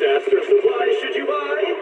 Disaster supplies should you buy?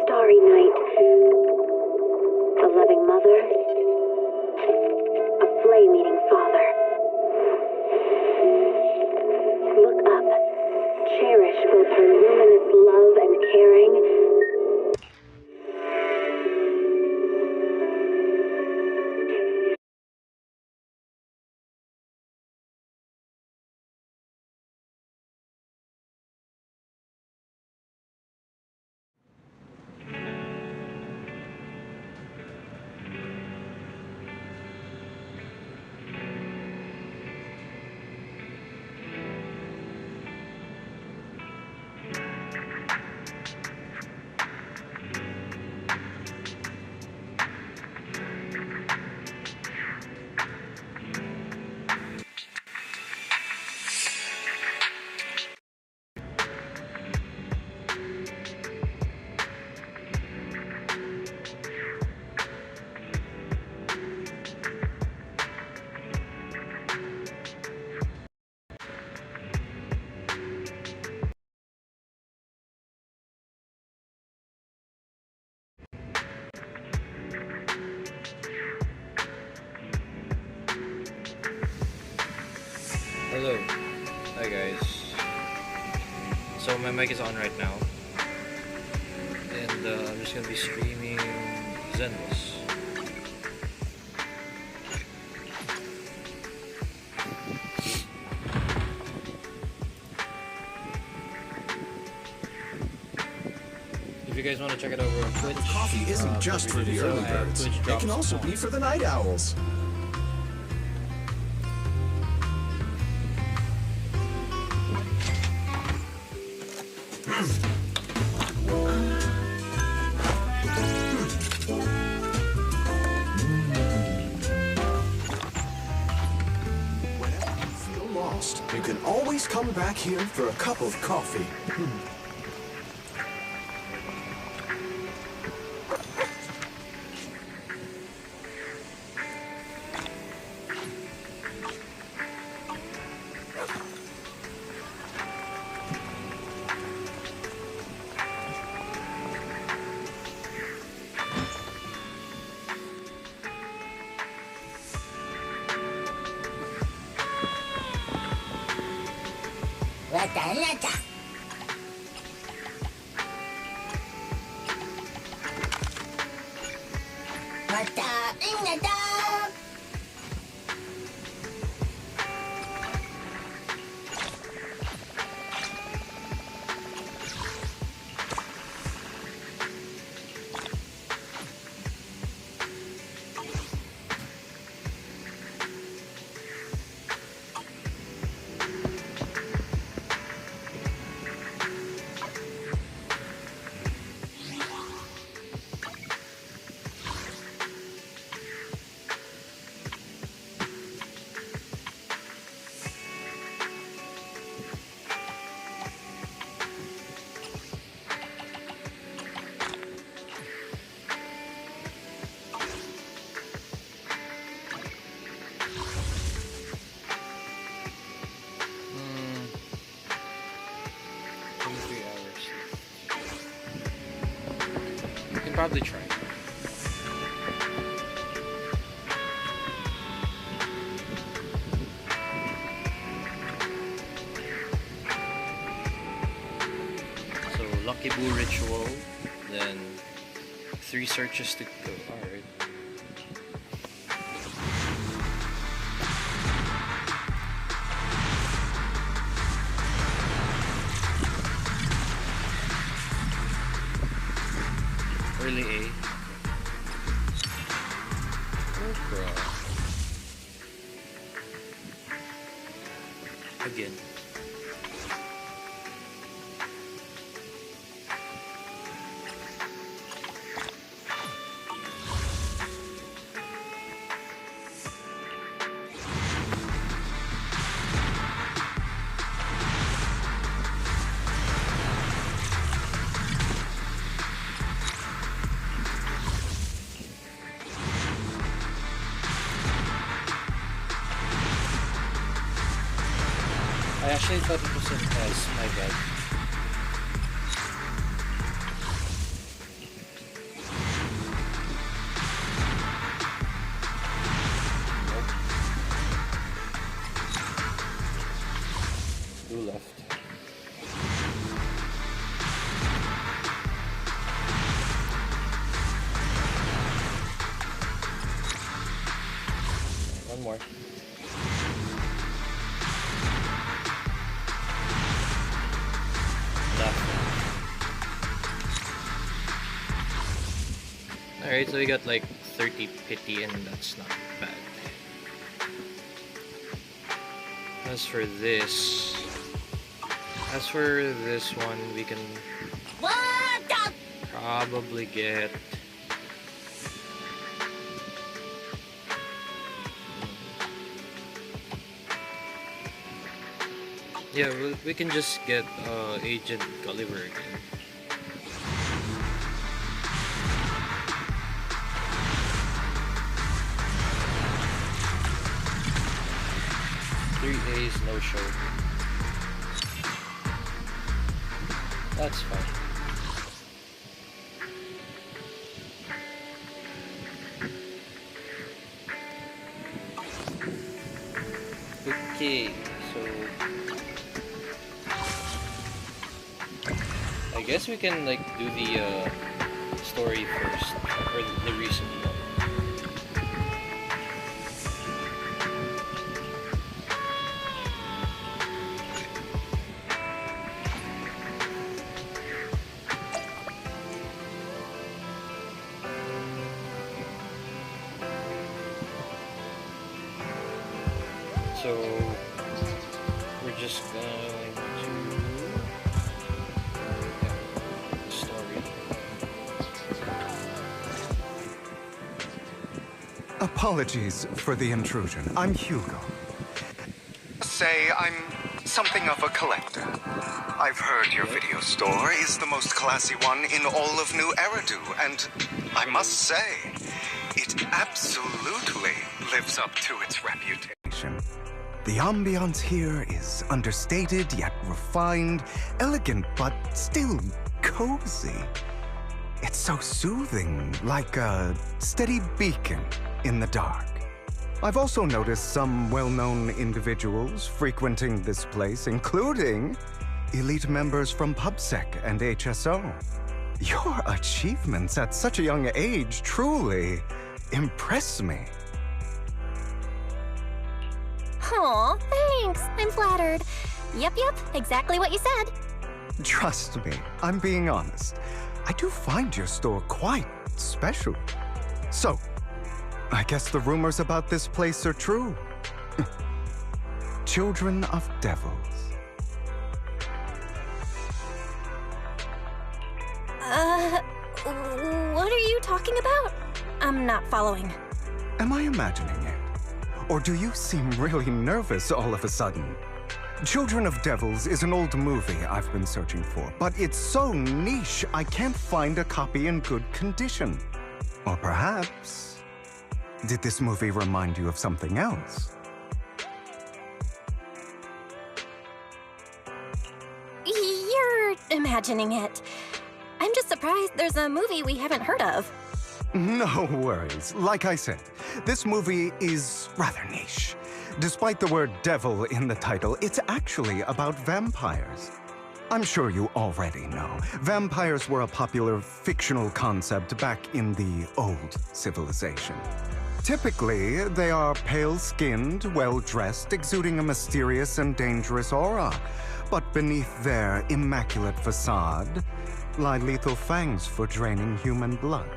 Starry night, a loving mother, a flame-eating father. Look up, cherish both her luminous love and caring. Hello. Hi guys. So my mic is on right now. And I'm just gonna be streaming Zenless. If you guys want to check it over on Twitch. Coffee isn't just for the early birds. It can also be for the night owls. Whenever you feel lost, you can always come back here for a cup of coffee. probably try. So Lucky Boo ritual, then 3 searches to go. Alright. Early A. Okra. Again. I actually thought it was an S, my bad. Nope. Blue left. One more. Alright, so we got like 30 pity and that's not bad. As for this one, we can probably get yeah, we can just get Agent Gulliver again. A's, no show. That's fine. Okay, so I guess we can like do the story first, or the recent one. So we're just going to the story. Apologies for the intrusion. I'm Hugo. Say I'm something of a collector. I've heard your video store is the most classy one in all of New Eridu, and I must say, it absolutely lives up to its reputation. The ambiance here is understated yet refined, elegant but still cozy. It's so soothing, like a steady beacon in the dark. I've also noticed some well-known individuals frequenting this place, including elite members from PubSec and HSO. Your achievements at such a young age truly impress me. Aw, thanks. I'm flattered. Yep, exactly what you said. Trust me, I'm being honest. I do find your store quite special. So, I guess the rumors about this place are true. Children of devils. What are you talking about? I'm not following. Am I imagining it? Or do you seem really nervous all of a sudden? Children of Devils is an old movie I've been searching for, but it's so niche I can't find a copy in good condition. Or perhaps, did this movie remind you of something else? You're imagining it. I'm just surprised there's a movie we haven't heard of. No worries. Like I said, this movie is rather niche. Despite the word devil in the title, it's actually about vampires. I'm sure you already know. Vampires were a popular fictional concept back in the old civilization. Typically, they are pale-skinned, well-dressed, exuding a mysterious and dangerous aura. But beneath their immaculate facade lie lethal fangs for draining human blood.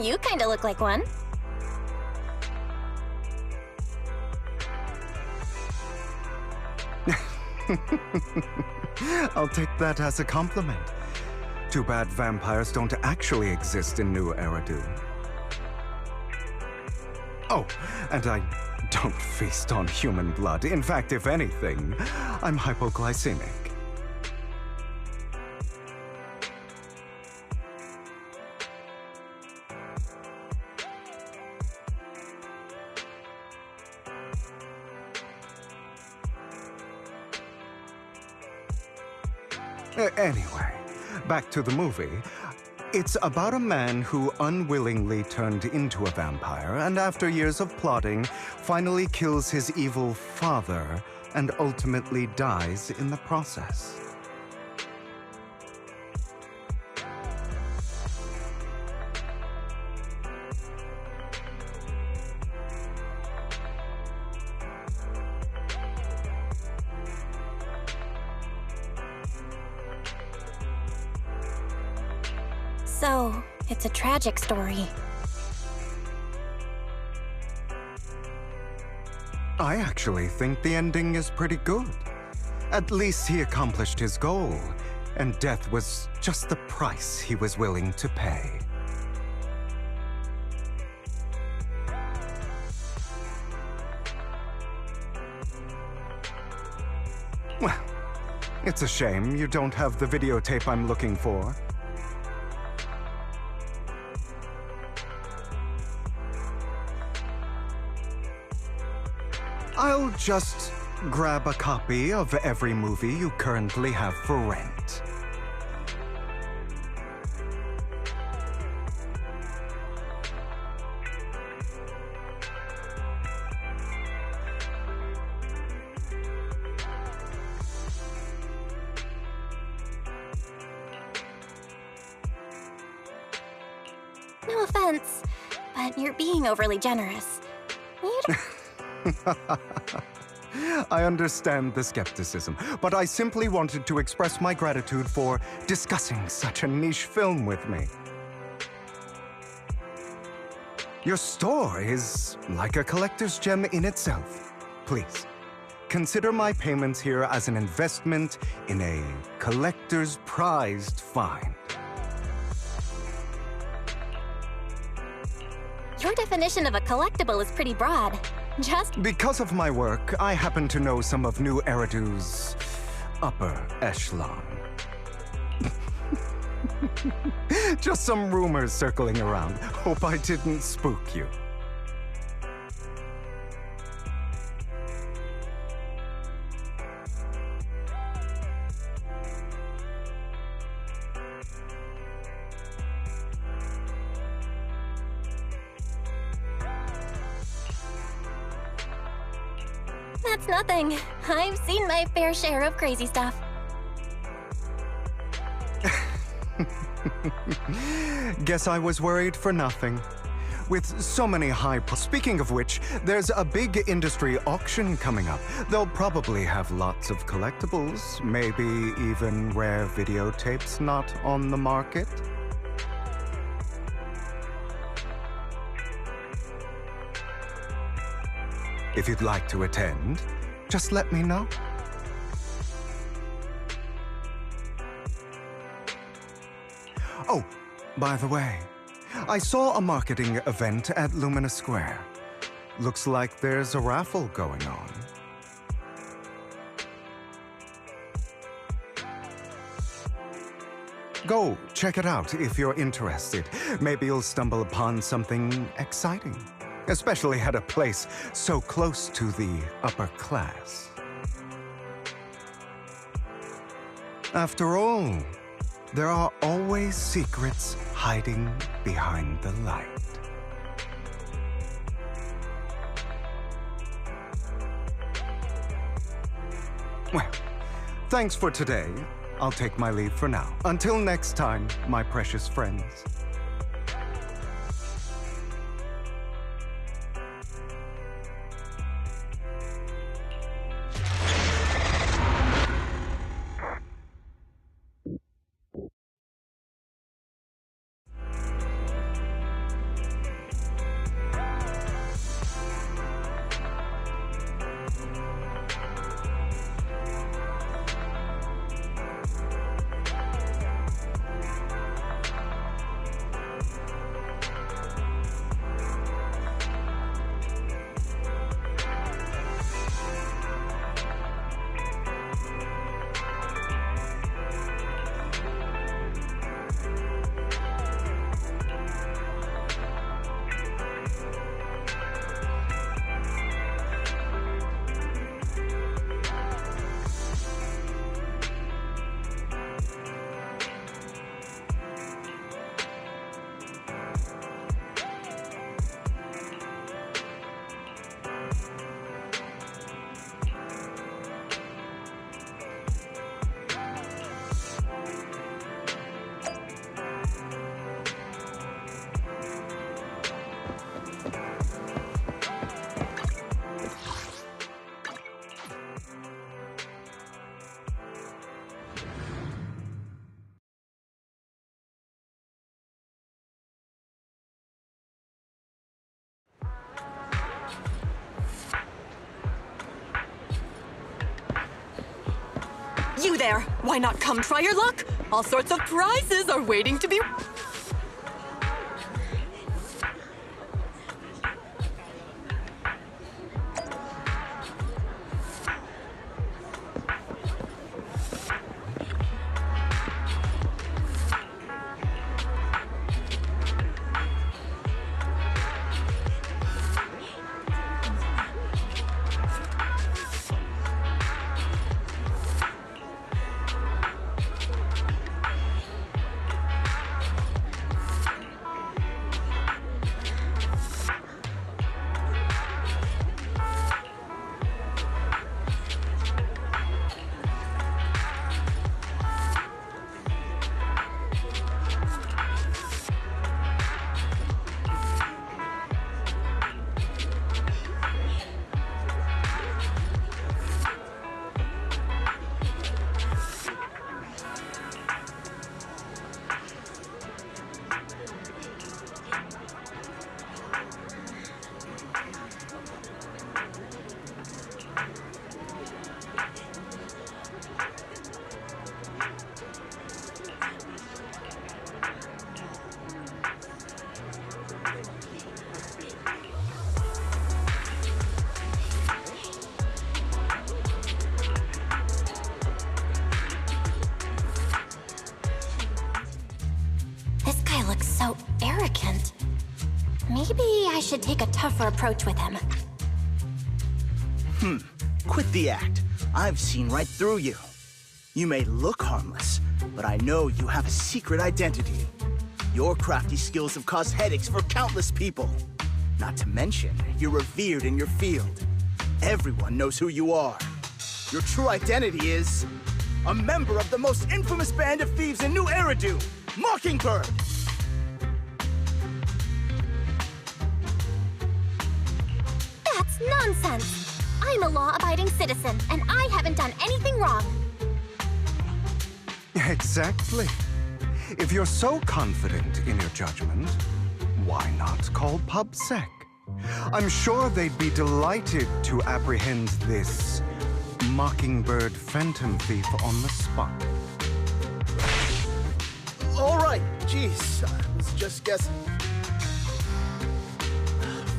You kinda look like one. I'll take that as a compliment. Too bad vampires don't actually exist in New Eridu. Oh, and I don't feast on human blood. In fact, if anything, I'm hypoglycemic. Anyway, back to the movie. It's about a man who unwillingly turned into a vampire and after years of plotting, finally kills his evil father and ultimately dies in the process. So, it's a tragic story. I actually think the ending is pretty good. At least he accomplished his goal, and death was just the price he was willing to pay. Well, it's a shame you don't have the videotape I'm looking for. I'll just grab a copy of every movie you currently have for rent. No offense, but you're being overly generous. You don't... I understand the skepticism, but I simply wanted to express my gratitude for discussing such a niche film with me. Your store is like a collector's gem in itself. Please, consider my payments here as an investment in a collector's prized find. Your definition of a collectible is pretty broad. Just... Because of my work, I happen to know some of New Eridu's upper echelon. Just some rumors circling around. Hope I didn't spook you. That's nothing. I've seen my fair share of crazy stuff. Guess I was worried for nothing. With so many Speaking of which, there's a big industry auction coming up. They'll probably have lots of collectibles, maybe even rare videotapes not on the market. If you'd like to attend, just let me know. Oh, by the way, I saw a marketing event at Lumina Square. Looks like there's a raffle going on. Go check it out if you're interested. Maybe you'll stumble upon something exciting, especially at a place so close to the upper class. After all, there are always secrets hiding behind the light. Well, thanks for today. I'll take my leave for now. Until next time, my precious friends. You there! Why not come try your luck? All sorts of prizes are waiting to be... So arrogant. Maybe I should take a tougher approach with him. Quit the act. I've seen right through you. You may look harmless, but I know you have a secret identity. Your crafty skills have caused headaches for countless people. Not to mention, you're revered in your field. Everyone knows who you are. Your true identity is... a member of the most infamous band of thieves in New Eridu, Mockingbird! That's nonsense! I'm a law-abiding citizen, and I haven't done anything wrong. Exactly. If you're so confident in your judgment, why not call PubSec? I'm sure they'd be delighted to apprehend this Mockingbird Phantom Thief on the spot. All right, Jeez, I was just guessing.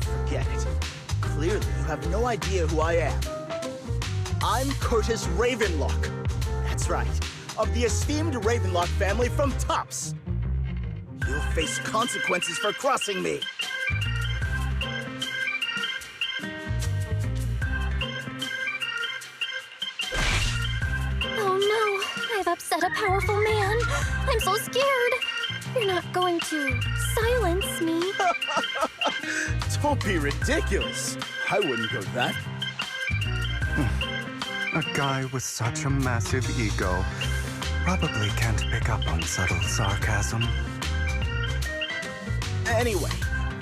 Forget it. Clearly, you have no idea who I am. I'm Curtis Ravenlock. That's right, of the esteemed Ravenlock family from Tops. You'll face consequences for crossing me. Oh no, I've upset a powerful man. I'm so scared. You're not going to silence me. Don't be ridiculous. I wouldn't go that. A guy with such a massive ego probably can't pick up on subtle sarcasm. Anyway,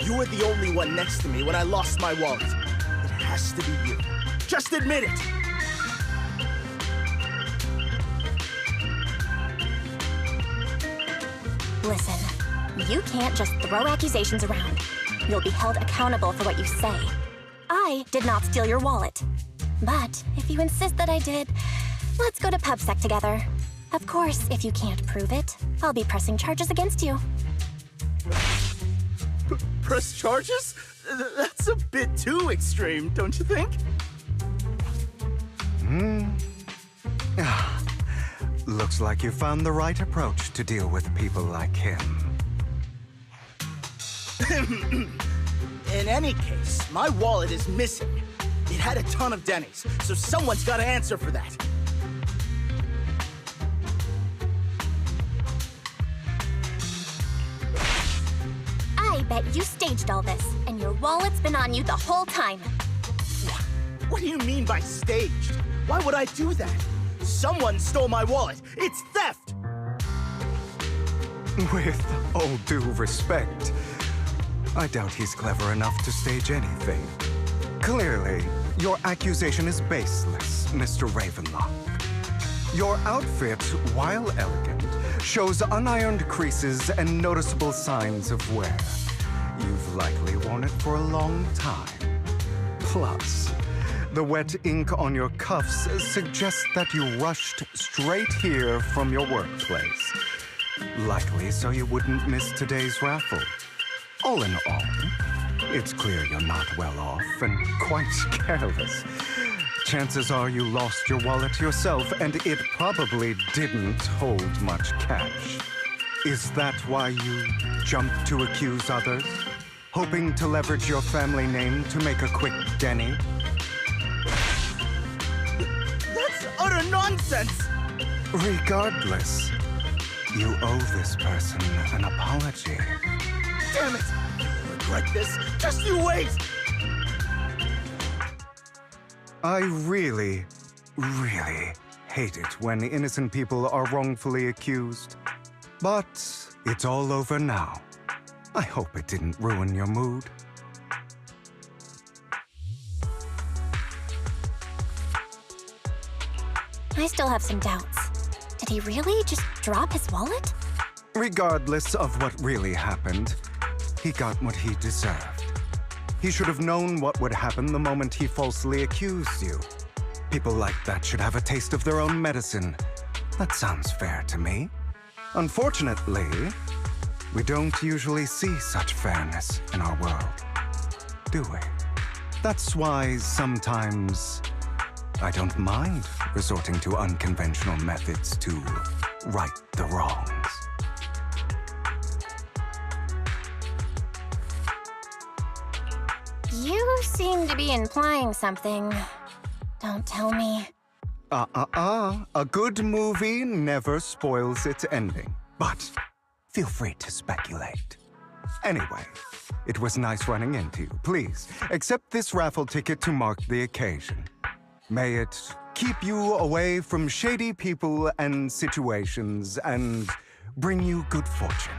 you were the only one next to me when I lost my wallet. It has to be you. Just admit it. Listen, you can't just throw accusations around. You'll be held accountable for what you say. I did not steal your wallet. But if you insist that I did, let's go to PubSec together. Of course, if you can't prove it, I'll be pressing charges against you. Press charges? That's a bit too extreme, don't you think? Looks like you found the right approach to deal with people like him. In any case, my wallet is missing. It had a ton of Denny's, so someone's got to answer for that. I bet you staged all this, and your wallet's been on you the whole time. What do you mean by staged? Why would I do that? Someone stole my wallet. It's theft! With all due respect, I doubt he's clever enough to stage anything. Clearly, your accusation is baseless, Mr. Ravenlock. Your outfit, while elegant, shows unironed creases and noticeable signs of wear. You've likely worn it for a long time. Plus, the wet ink on your cuffs suggests that you rushed straight here from your workplace. Likely so you wouldn't miss today's raffle. All in all, it's clear you're not well off and quite careless. Chances are you lost your wallet yourself, and it probably didn't hold much cash. Is that why you jumped to accuse others? Hoping to leverage your family name to make a quick Denny? That's utter nonsense! Regardless, you owe this person an apology. Damn it! You'll regret this. Just you wait! I really hate it when innocent people are wrongfully accused. But it's all over now. I hope it didn't ruin your mood. I still have some doubts. Did he really just drop his wallet? Regardless of what really happened, he got what he deserved. He should have known what would happen the moment he falsely accused you. People like that should have a taste of their own medicine. That sounds fair to me. Unfortunately, we don't usually see such fairness in our world, do we? That's why sometimes I don't mind resorting to unconventional methods to right the wrongs. You seem to be implying something. Don't tell me. A good movie never spoils its ending. But feel free to speculate. Anyway, it was nice running into you. Please, accept this raffle ticket to mark the occasion. May it keep you away from shady people and situations and bring you good fortune.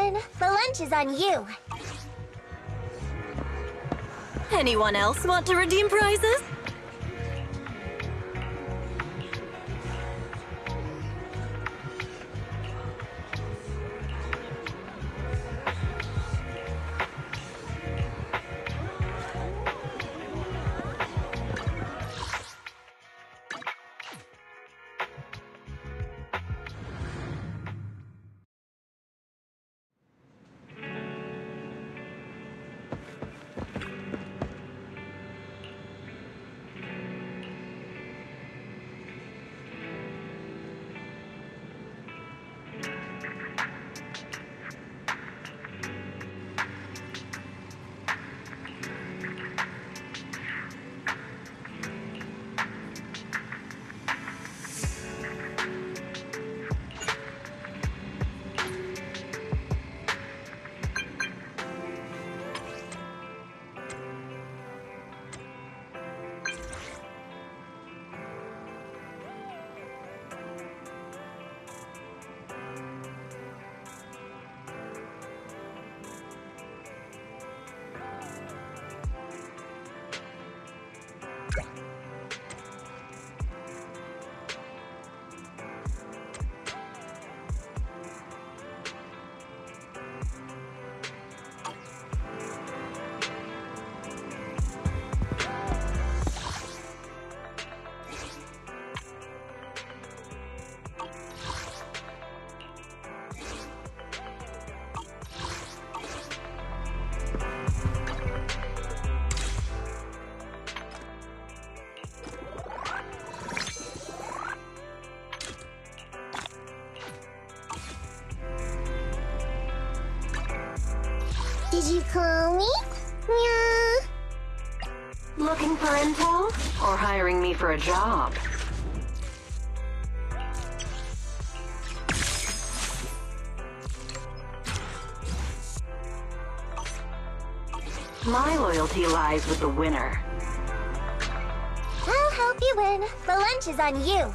win. The lunch is on you. Anyone else want to redeem prizes? Did you call me? Yeah. Looking for intel? Or hiring me for a job? My loyalty lies with the winner. I'll help you win. The lunch is on you.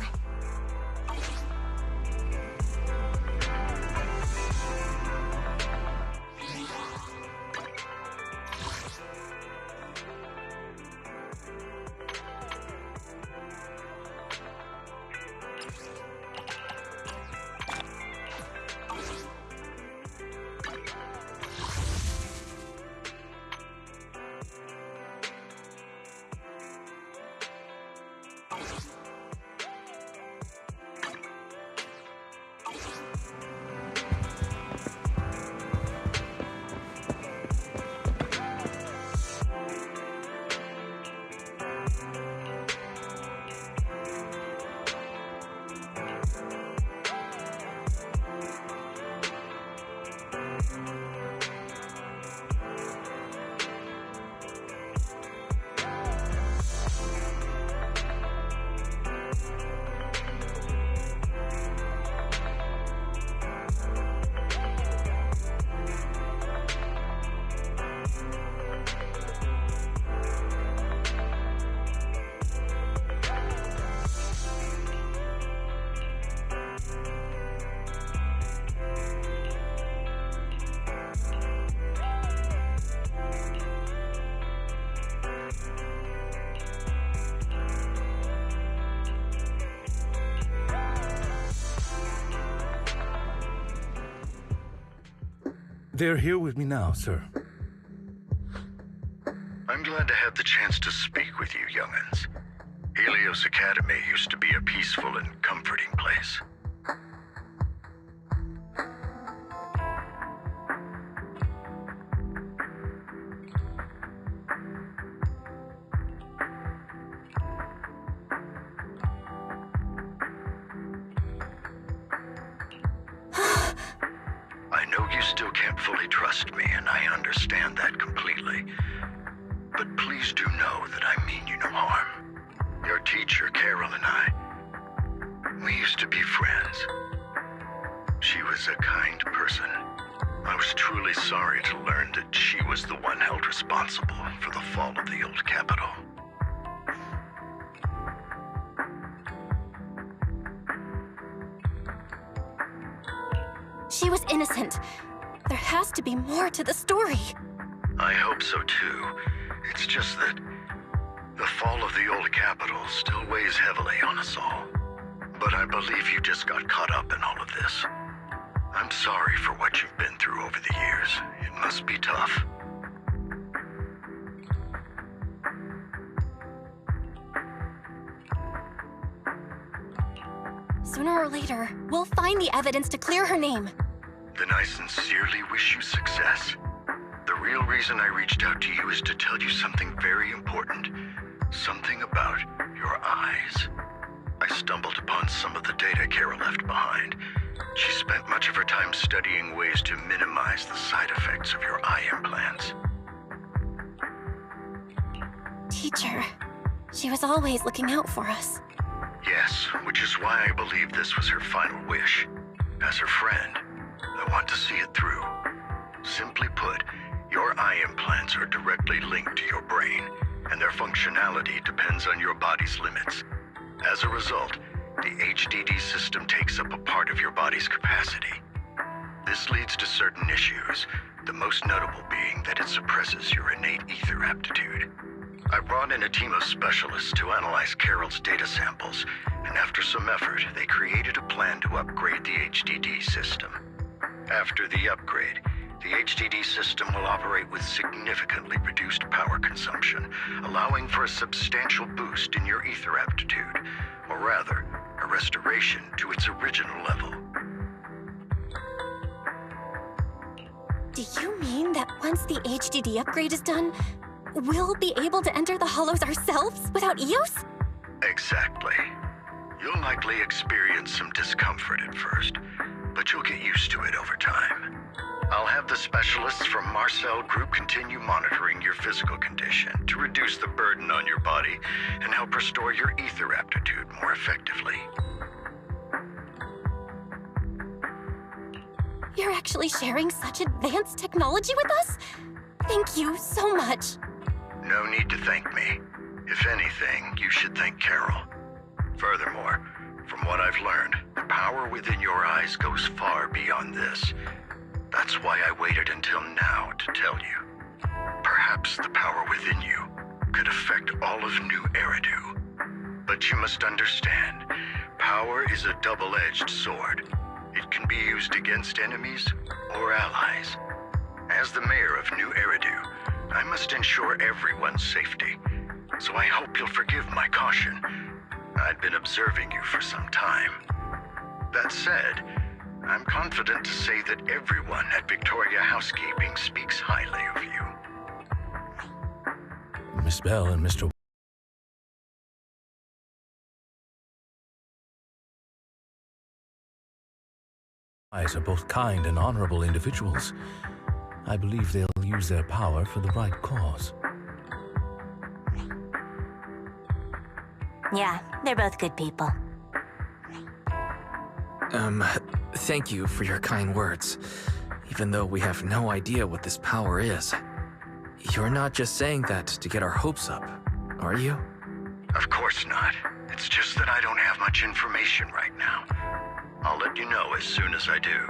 They're here with me now, sir. I'm glad to have the chance to speak with you, young'uns. Helios Academy used to be a peaceful and comforting place. I know you still can't fully trust me, and I understand that completely. But please do know that I mean you no harm. Your teacher, Carol, and I, we used to be friends. She was a kind person. I was truly sorry to learn that she was the one held responsible for the fall of the old capital. She was innocent. There has to be more to the story. I hope so too. It's just that the fall of the old capital still weighs heavily on us all. But I believe you just got caught up in all of this. I'm sorry for what you've been through over the years. It must be tough. Sooner or later, we'll find the evidence to clear her name. Then I sincerely wish you success. The real reason I reached out to you is to tell you something very important. Something about your eyes. I stumbled upon some of the data Carol left behind. She spent much of her time studying ways to minimize the side effects of your eye implants. Teacher, she was always looking out for us. Yes, which is why I believe this was her final wish. As her friend, I want to see it through. Simply put, your eye implants are directly linked to your brain, and their functionality depends on your body's limits. As a result, the HDD system takes up a part of your body's capacity. This leads to certain issues, the most notable being that it suppresses your innate ether aptitude. I brought in a team of specialists to analyze Carol's data samples, and after some effort, they created a plan to upgrade the HDD system. After the upgrade, the HDD system will operate with significantly reduced power consumption, allowing for a substantial boost in your ether aptitude, or rather, a restoration to its original level. Do you mean that once the HDD upgrade is done, we'll be able to enter the hollows ourselves without Eos? Exactly. You'll likely experience some discomfort at first, but you'll get used to it over time. I'll have the specialists from Marcel Group continue monitoring your physical condition to reduce the burden on your body and help restore your ether aptitude more effectively. You're actually sharing such advanced technology with us? Thank you so much. No need to thank me. If anything, you should thank Carol. Furthermore, from what I've learned, the power within your eyes goes far beyond this. That's why I waited until now to tell you. Perhaps the power within you could affect all of New Eridu. But you must understand, power is a double-edged sword. It can be used against enemies or allies. As the mayor of New Eridu, I must ensure everyone's safety. So I hope you'll forgive my caution. I'd been observing you for some time. That said, I'm confident to say that everyone at Victoria Housekeeping speaks highly of you. Miss Bell and Mr. Wise are both kind and honorable individuals. I believe they'll use their power for the right cause. Yeah, they're both good people. Thank you for your kind words, even though we have no idea what this power is. You're not just saying that to get our hopes up, are you? Of course not. It's just that I don't have much information right now. I'll let you know as soon as I do.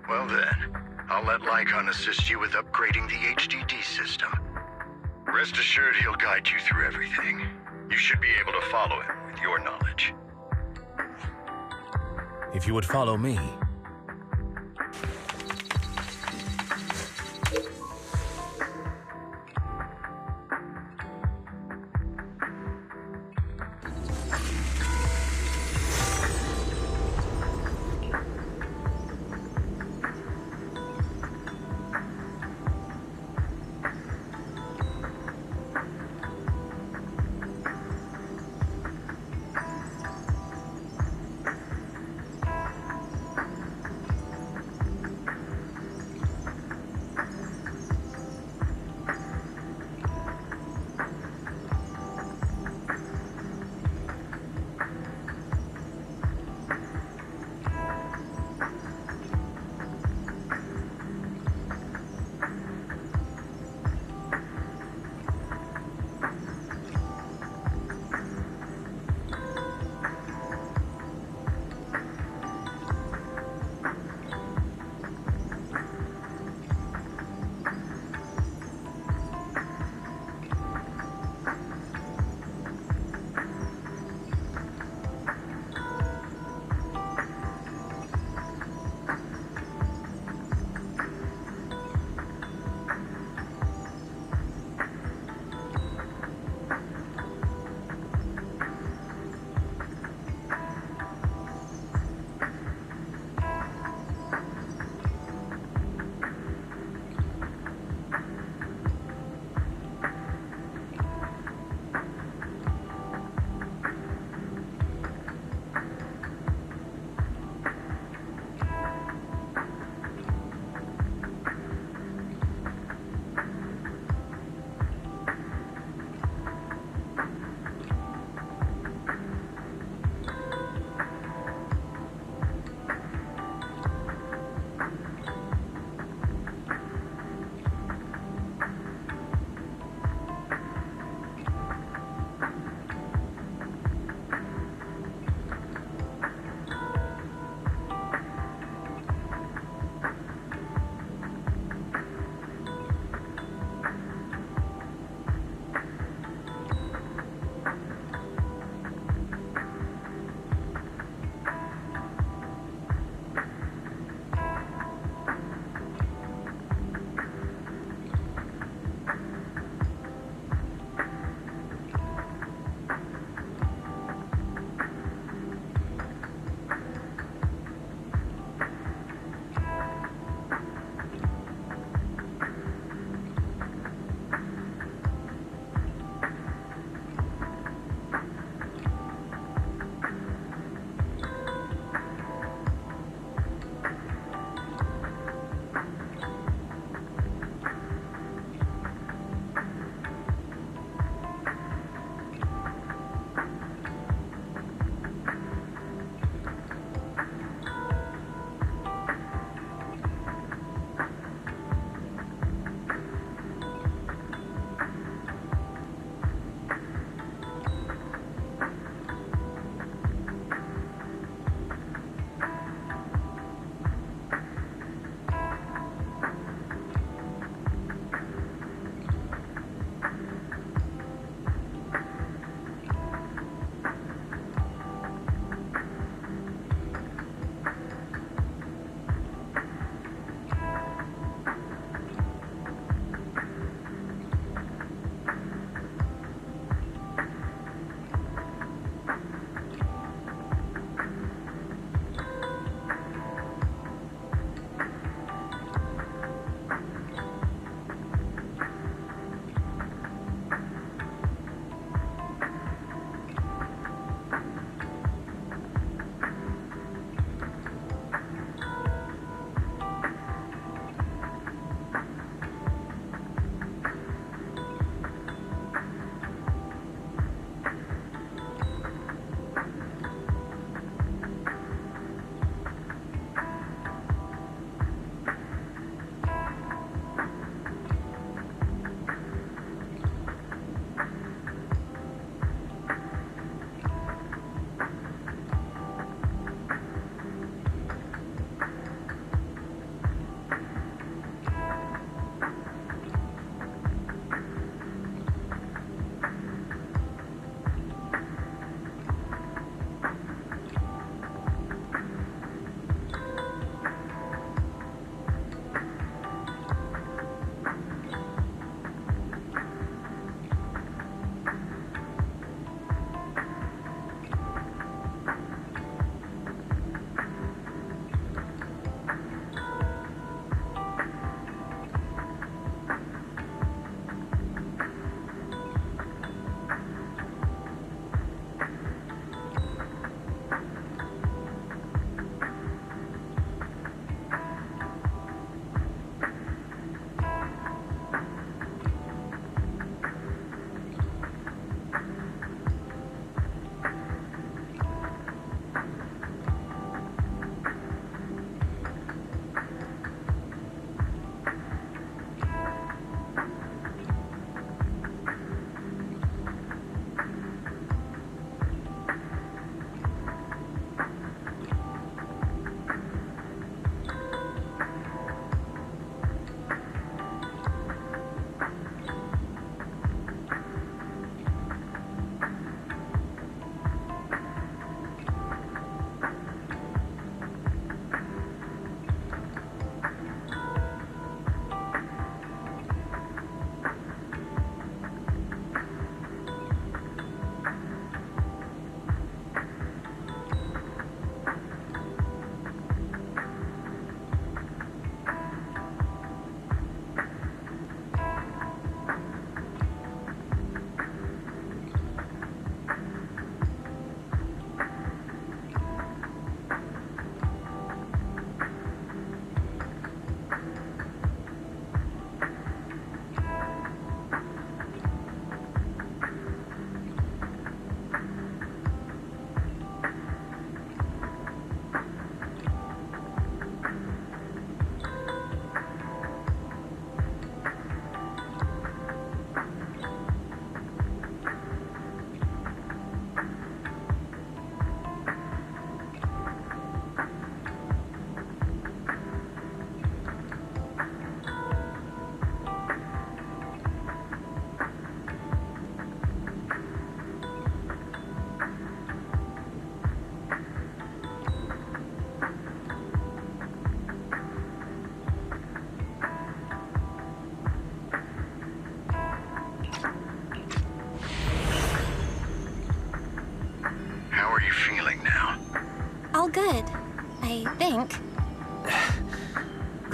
Well then, I'll let Lycon assist you with upgrading the HDD system. Rest assured he'll guide you through everything. You should be able to follow him with your knowledge. If you would follow me.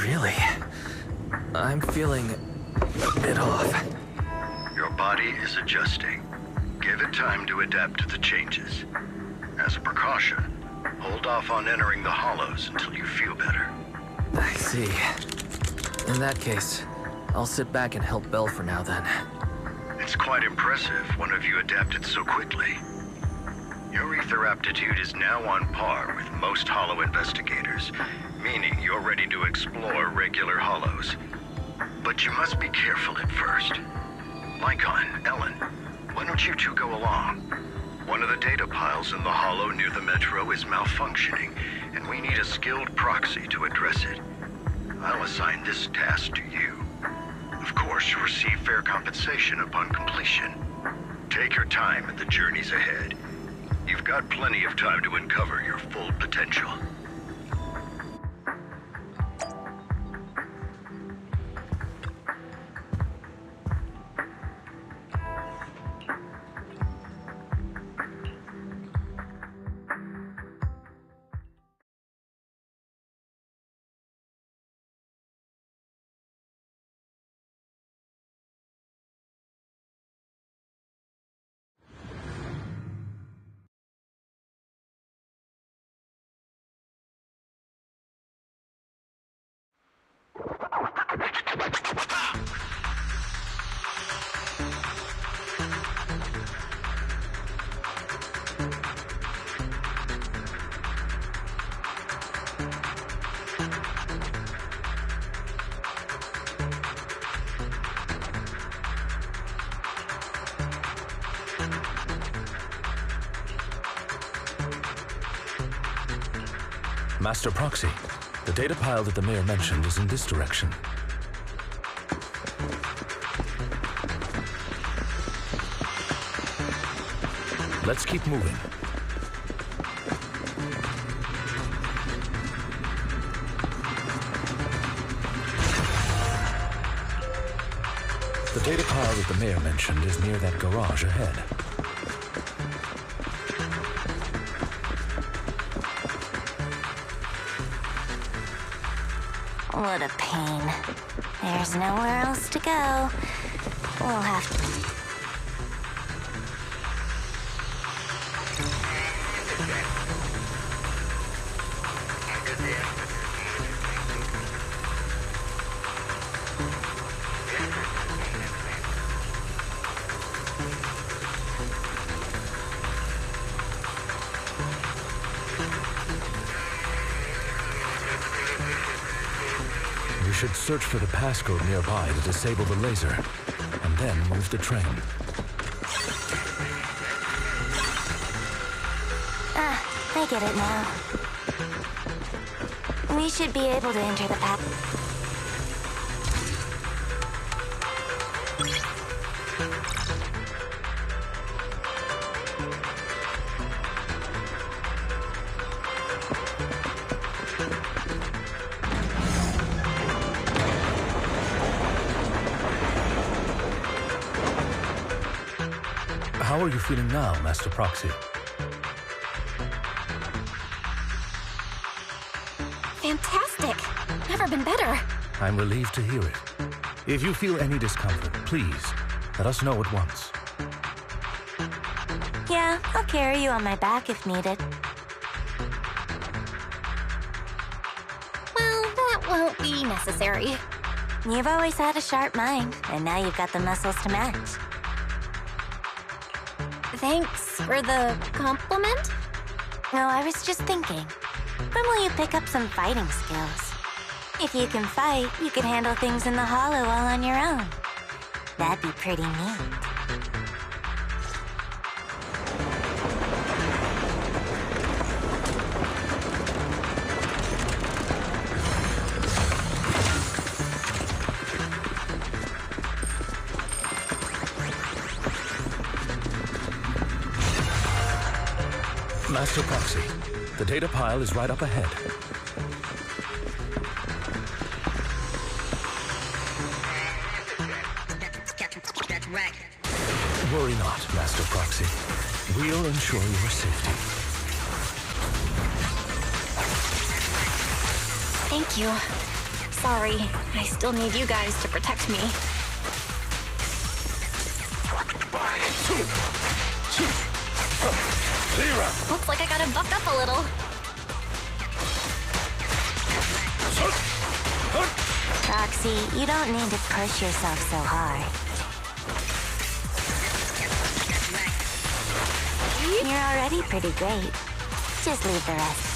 Really? I'm feeling a bit off. Your body is adjusting. Give it time to adapt to the changes. As a precaution, hold off on entering the hollows until you feel better. I see. In that case, I'll sit back and help Belle for now then. It's quite impressive one of you adapted so quickly. Your ether aptitude is now on par with most hollow investigators, meaning you're ready to explore regular hollows. But you must be careful at first. Lycon, Ellen, why don't you two go along? One of the data piles in the hollow near the metro is malfunctioning, and we need a skilled proxy to address it. I'll assign this task to you. Of course, you'll receive fair compensation upon completion. Take your time at the journeys ahead. You've got plenty of time to uncover your full potential. Master Proxy, the data pile that the mayor mentioned is in this direction. Let's keep moving. The data pile that the mayor mentioned is near that garage ahead. What a pain. There's nowhere else to go. We'll have to... We should search for the passcode nearby to disable the laser, and then move the train. I get it now. We should be able to enter the path. How are you feeling now, Master Proxy? Fantastic! Never been better. I'm relieved to hear it. If you feel any discomfort, please, let us know at once. Yeah, I'll carry you on my back if needed. Well, that won't be necessary. You've always had a sharp mind, and now you've got the muscles to match. Thanks for the compliment? No, I was just thinking. When will you pick up some fighting skills? If you can fight, you can handle things in the hollow all on your own. That'd be pretty neat. Master Proxy, the data pile is right up ahead. Worry not, Master Proxy. We'll ensure your safety. Thank you. Sorry, I still need you guys to protect me. Looks like I gotta buck up a little. Roxy, you don't need to push yourself so hard. You're already pretty great. Just leave the rest.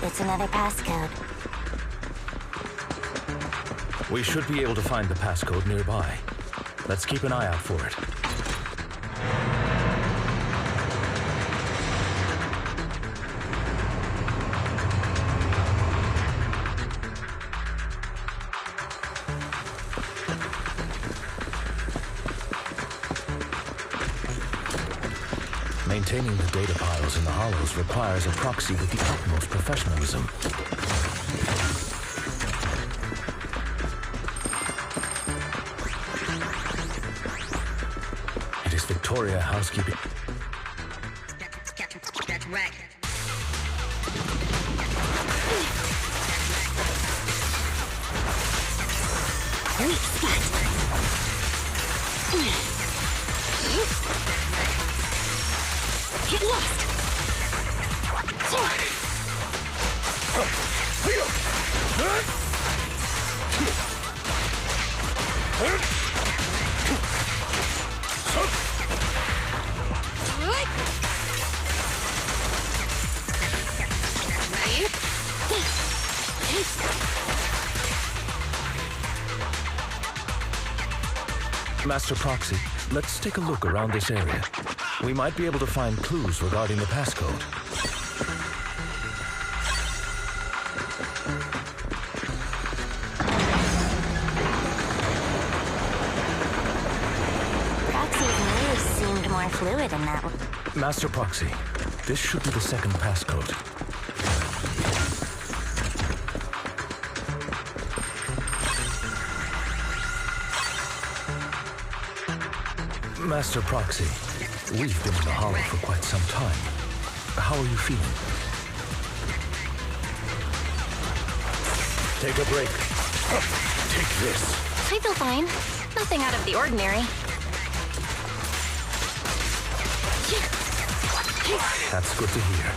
It's another passcode. We should be able to find the passcode nearby. Let's keep an eye out for it. Maintaining the data piles in the hollows requires a proxy with the utmost professionalism. It is Victoria housekeeping. Weak spot. Get lost! Master Proxy, let's take a look around this area. We might be able to find clues regarding the passcode. Proxy's news seemed more fluid in that one. Master Proxy, this should be the second passcode. Master Proxy, we've been in the hollow for quite some time. How are you feeling? Take a break. Take this. I feel fine. Nothing out of the ordinary. That's good to hear.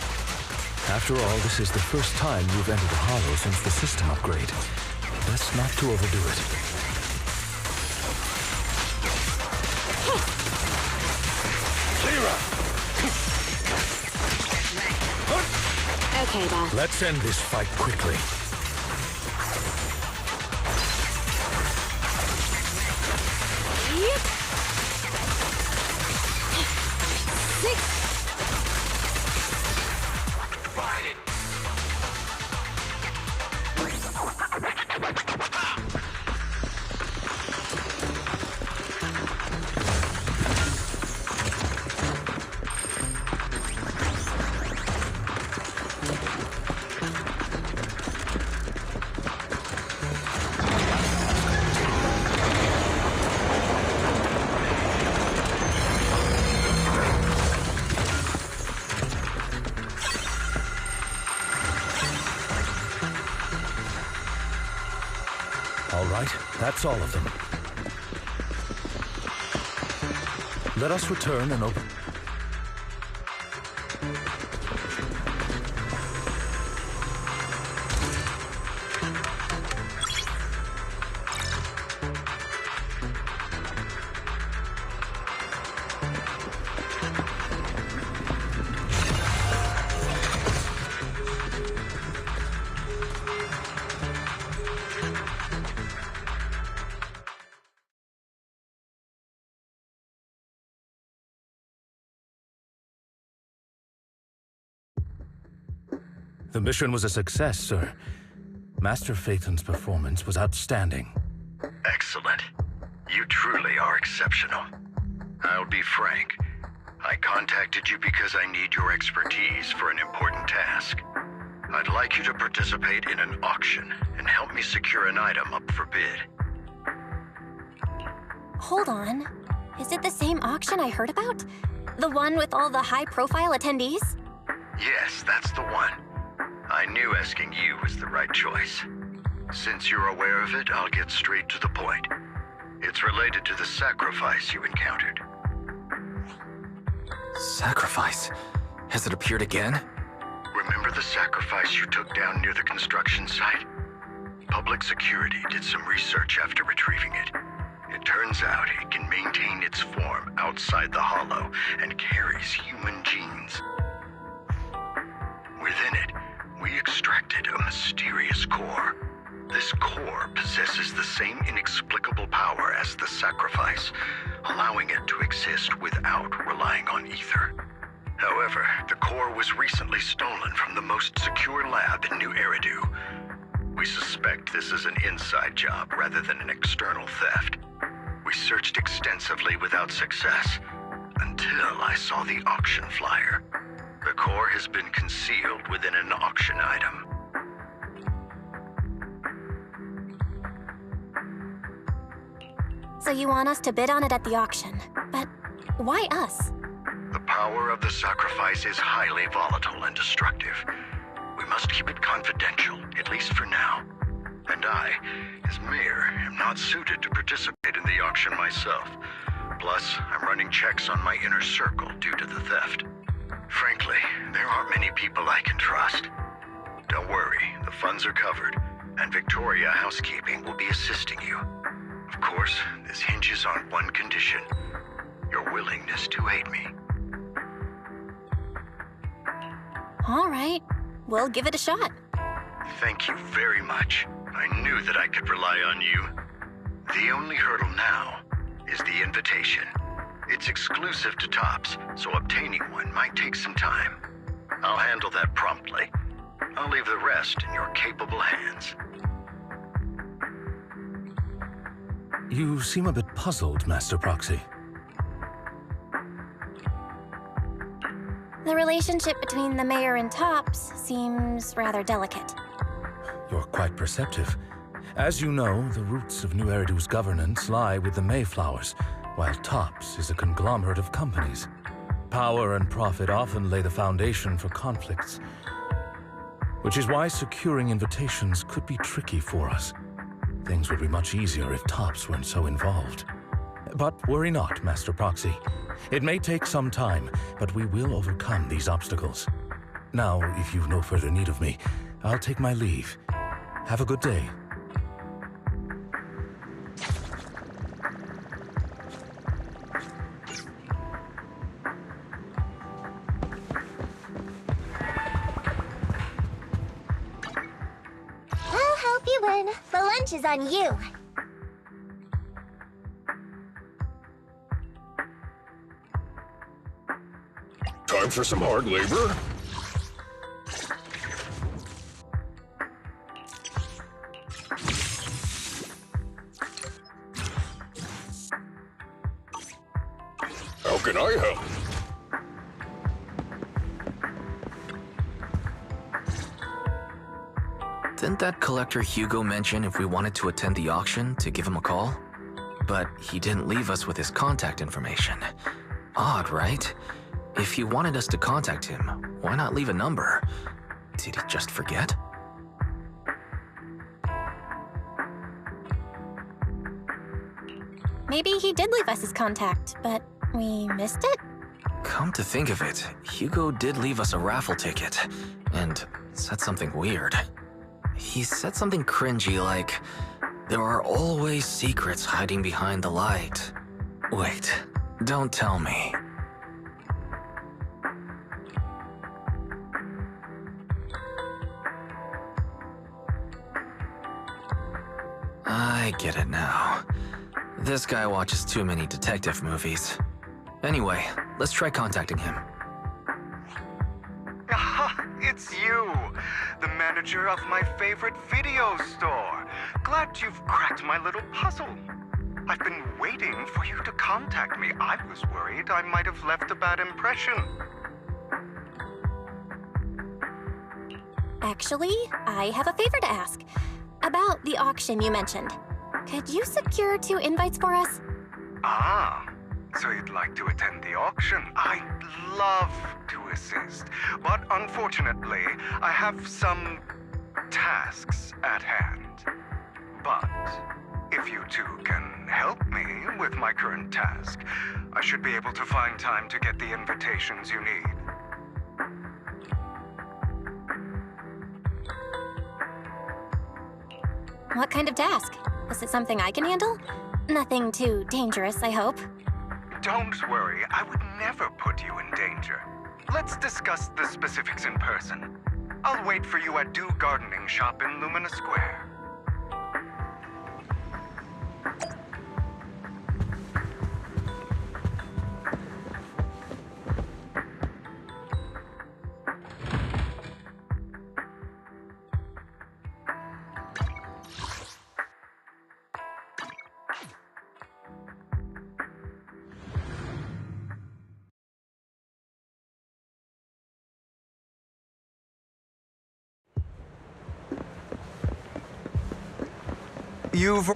After all, this is the first time you've entered the hollow since the system upgrade. Best not to overdo it. Okay, boss. Let's end this fight quickly. All right, that's all of them. Let us return and open... The mission was a success, sir. Master Phaeton's performance was outstanding. Excellent. You truly are exceptional. I'll be frank. I contacted you because I need your expertise for an important task. I'd like you to participate in an auction and help me secure an item up for bid. Hold on. Is it the same auction I heard about? The one with all the high-profile attendees? Yes, that's the one. I knew asking you was the right choice. Since you're aware of it, I'll get straight to the point. It's related to the sacrifice you encountered. Sacrifice? Has it appeared again? Remember the sacrifice you took down near the construction site? Public security did some research after retrieving it. It turns out it can maintain its form outside the hollow and carries human genes. Within it, we extracted a mysterious core. This core possesses the same inexplicable power as the sacrifice, allowing it to exist without relying on ether. However, the core was recently stolen from the most secure lab in New Eridu. We suspect this is an inside job rather than an external theft. We searched extensively without success, until I saw the auction flyer. The core has been concealed within an auction item. So you want us to bid on it at the auction. But why us? The power of the sacrifice is highly volatile and destructive. We must keep it confidential, at least for now. And I, as mayor, am not suited to participate in the auction myself. Plus, I'm running checks on my inner circle due to the theft. Frankly, there aren't many people I can trust. Don't worry, the funds are covered, and Victoria Housekeeping will be assisting you. Of course, this hinges on one condition: your willingness to aid me. All right, we'll give it a shot. Thank you very much. I knew that I could rely on you. The only hurdle now is the invitation. It's exclusive to Tops, so obtaining one might take some time. I'll handle that promptly. I'll leave the rest in your capable hands. You seem a bit puzzled, Master Proxy. The relationship between the mayor and Tops seems rather delicate. You're quite perceptive. As you know, the roots of New Eridu's governance lie with the Mayflowers, while Tops is a conglomerate of companies. Power and profit often lay the foundation for conflicts, which is why securing invitations could be tricky for us. Things would be much easier if Tops weren't so involved. But worry not, Master Proxy. It may take some time, but we will overcome these obstacles. Now, if you've no further need of me, I'll take my leave. Have a good day. I'll help you win. The lunch is on you. Time for some hard labor? How can I help? Didn't that collector Hugo mention if we wanted to attend the auction to give him a call? But he didn't leave us with his contact information. Odd, right? If he wanted us to contact him, why not leave a number? Did he just forget? Maybe he did leave us his contact, but we missed it? Come to think of it, Hugo did leave us a raffle ticket, and said something weird. He said something cringy like, "There are always secrets hiding behind the light." Wait, don't tell me. I get it now. This guy watches too many detective movies. Anyway, let's try contacting him. Aha, it's you, the manager of my favorite video store. Glad you've cracked my little puzzle. I've been waiting for you to contact me. I was worried I might have left a bad impression. Actually, I have a favor to ask. About the auction you mentioned. Could you secure 2 invites for us? Ah, so you'd like to attend the auction? I'd love to assist, but unfortunately, I have some tasks at hand. But if you two can help me with my current task, I should be able to find time to get the invitations you need. What kind of task? Is it something I can handle? Nothing too dangerous, I hope. Don't worry, I would never put you in danger. Let's discuss the specifics in person. I'll wait for you at Dew Gardening Shop in Lumina Square. You've...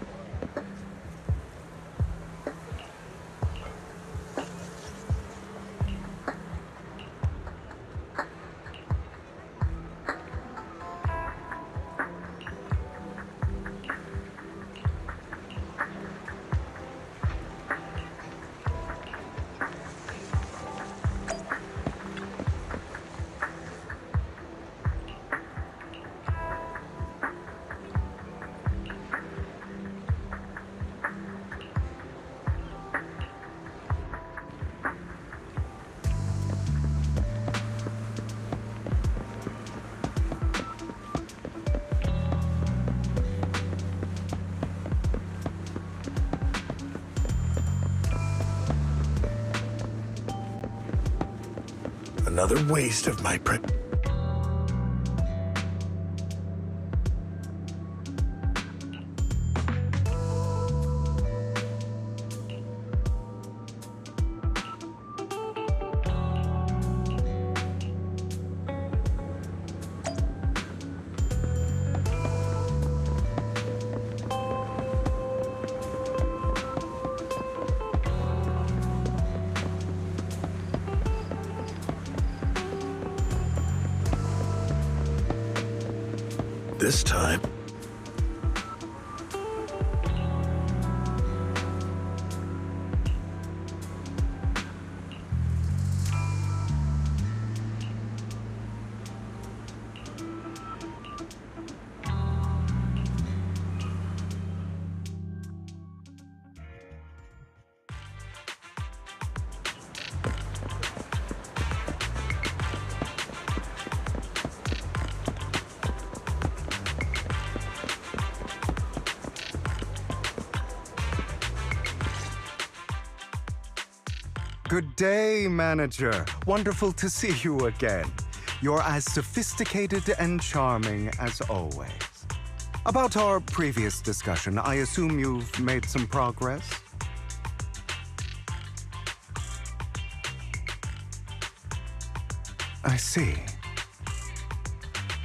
Another waste of my This time. Good day, manager. Wonderful to see you again. You're as sophisticated and charming as always. About our previous discussion, I assume you've made some progress? I see.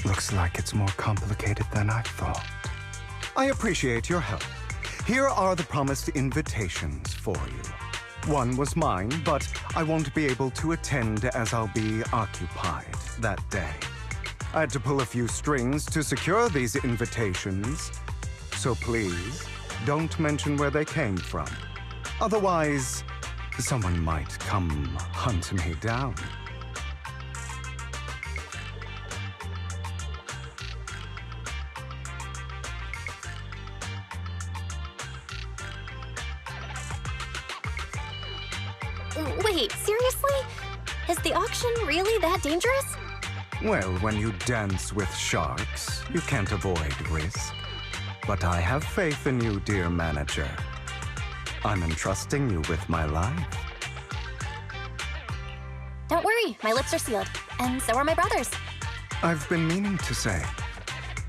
Looks like it's more complicated than I thought. I appreciate your help. Here are the promised invitations for you. One was mine, but I won't be able to attend as I'll be occupied that day. I had to pull a few strings to secure these invitations, so please don't mention where they came from. Otherwise, someone might come hunt me down. Wait, seriously? Is the auction really that dangerous? Well, when you dance with sharks, you can't avoid risk. But I have faith in you, dear manager. I'm entrusting you with my life. Don't worry, my lips are sealed. And so are my brothers. I've been meaning to say,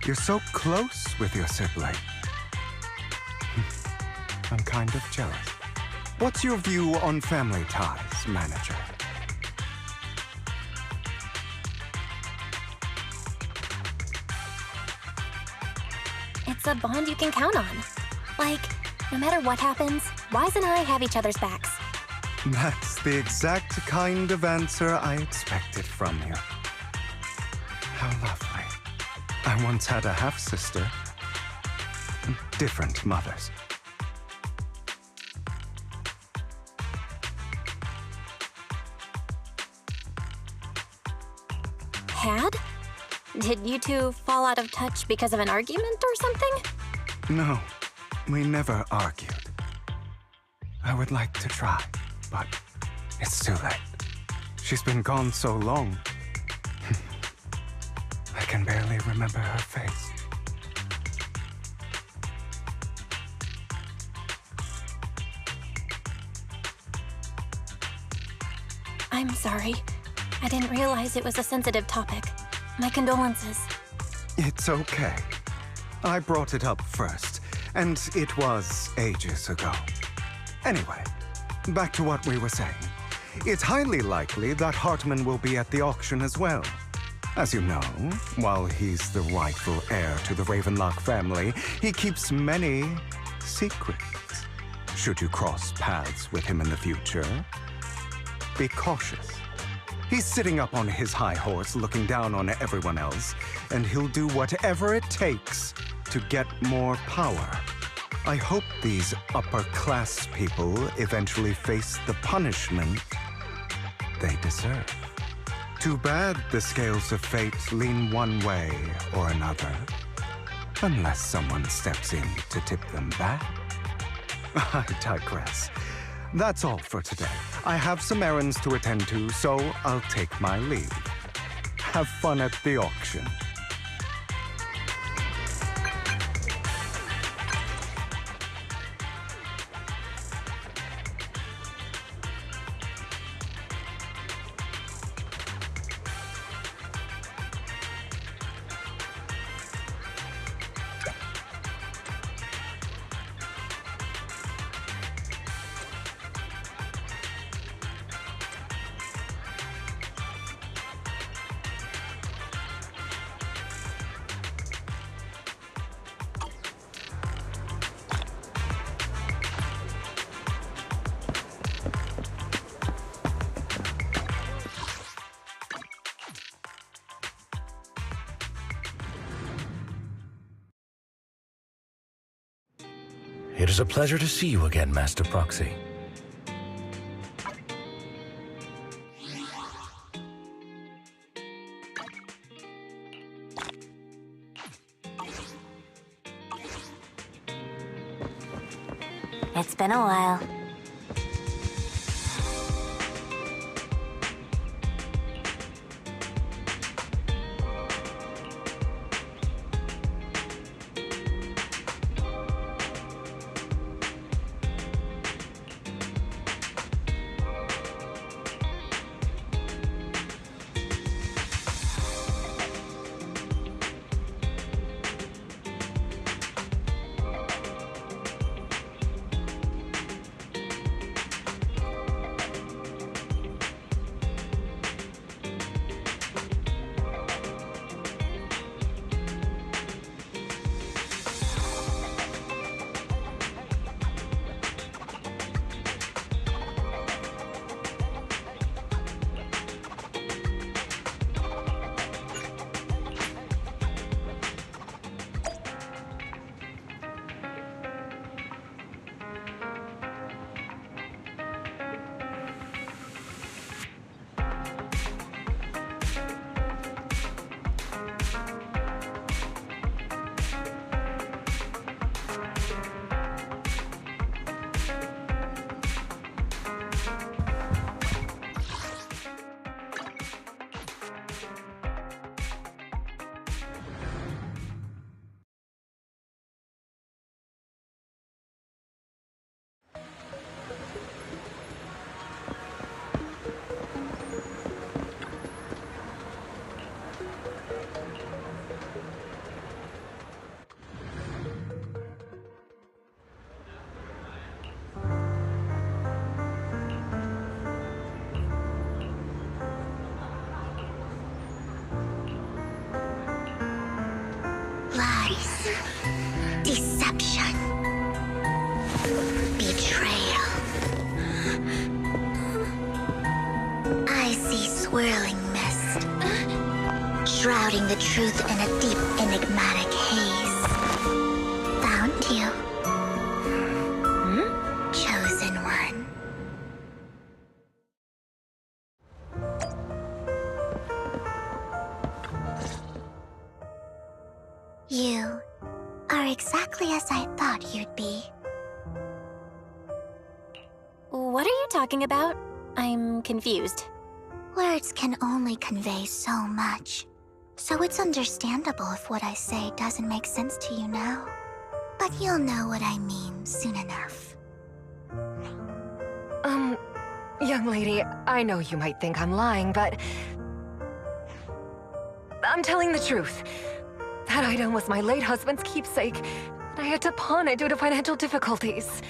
you're so close with your sibling. I'm kind of jealous. What's your view on family ties, manager? It's a bond you can count on. Like, No matter what happens, Wise and I have each other's backs. That's the exact kind of answer I expected from you. How lovely. I once had a half-sister. Different mothers. Had? Did you two fall out of touch because of an argument or something? No, we never argued. I would like to try, but it's too late. She's been gone so long. I can barely remember her face. I'm sorry. I didn't realize it was a sensitive topic. My condolences. It's okay. I brought it up first, and it was ages ago. Anyway, back to what we were saying. It's highly likely that Hartman will be at the auction as well. As you know, while he's the rightful heir to the Ravenlock family, he keeps many secrets. Should you cross paths with him in the future, be cautious. He's sitting up on his high horse looking down on everyone else, and he'll do whatever it takes to get more power. I hope these upper-class people eventually face the punishment they deserve. Too bad the scales of fate lean one way or another, unless someone steps in to tip them back. I digress. That's all for today. I have some errands to attend to, so I'll take my leave. Have fun at the auction. It is a pleasure to see you again, Master Proxy. It's been a while. swirling mist, shrouding the truth in a deep, enigmatic haze. Found you. Chosen one. You are exactly as I thought you'd be. What are you talking about? I'm confused. Words can only convey so much, so it's understandable if what I say doesn't make sense to you now. But you'll know what I mean soon enough. Young lady, I know you might think I'm lying, but I'm telling the truth. That item was my late husband's keepsake, and I had to pawn it due to financial difficulties.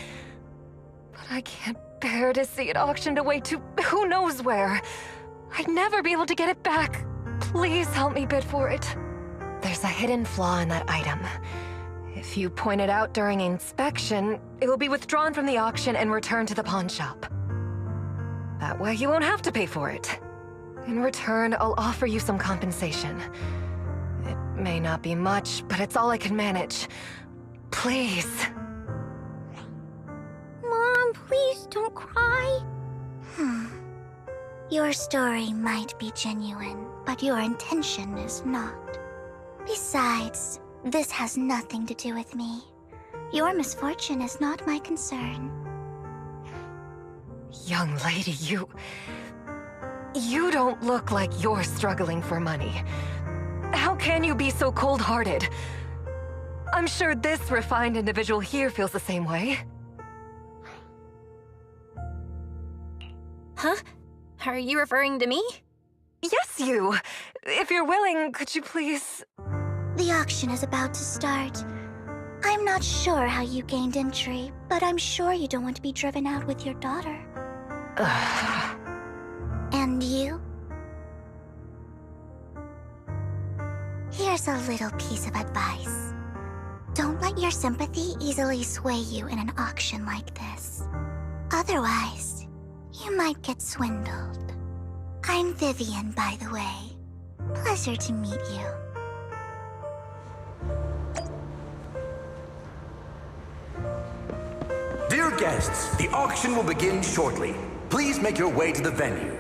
But I can't bear to see it auctioned away to who knows where. I'd never be able to get it back. Please help me bid for it. There's a hidden flaw in that item. If you point it out during inspection, it will be withdrawn from the auction and returned to the pawn shop. That way you won't have to pay for it. In return, I'll offer you some compensation. It may not be much, but it's all I can manage. Please. Mom, please don't cry. Your story might be genuine, but your intention is not. Besides, this has nothing to do with me. Your misfortune is not my concern. Young lady, you don't look like you're struggling for money. How can you be so cold-hearted? I'm sure this refined individual here feels the same way. Huh? Are you referring to me? Yes, you! If you're willing, could you please... The auction is about to start. I'm not sure how you gained entry, but I'm sure you don't want to be driven out with your daughter. And you? Here's a little piece of advice. Don't let your sympathy easily sway you in an auction like this. Otherwise, you might get swindled. I'm Vivian, by the way. Pleasure to meet you. Dear guests, the auction will begin shortly. Please make your way to the venue.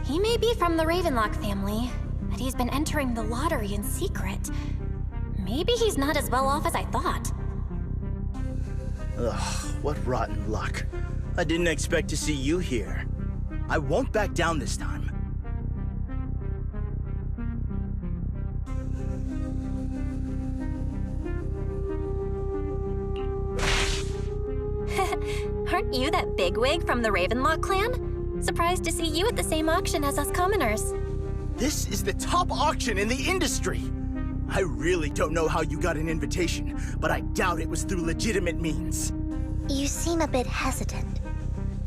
He may be from the Ravenlock family, but he's been entering the lottery in secret. Maybe he's not as well off as I thought. Ugh, what rotten luck. I didn't expect to see you here. I won't back down this time. Aren't you that bigwig from the Ravenlock clan? Surprised to see you at the same auction as us commoners. This is the top auction in the industry! I really don't know how you got an invitation, but I doubt it was through legitimate means. You seem a bit hesitant.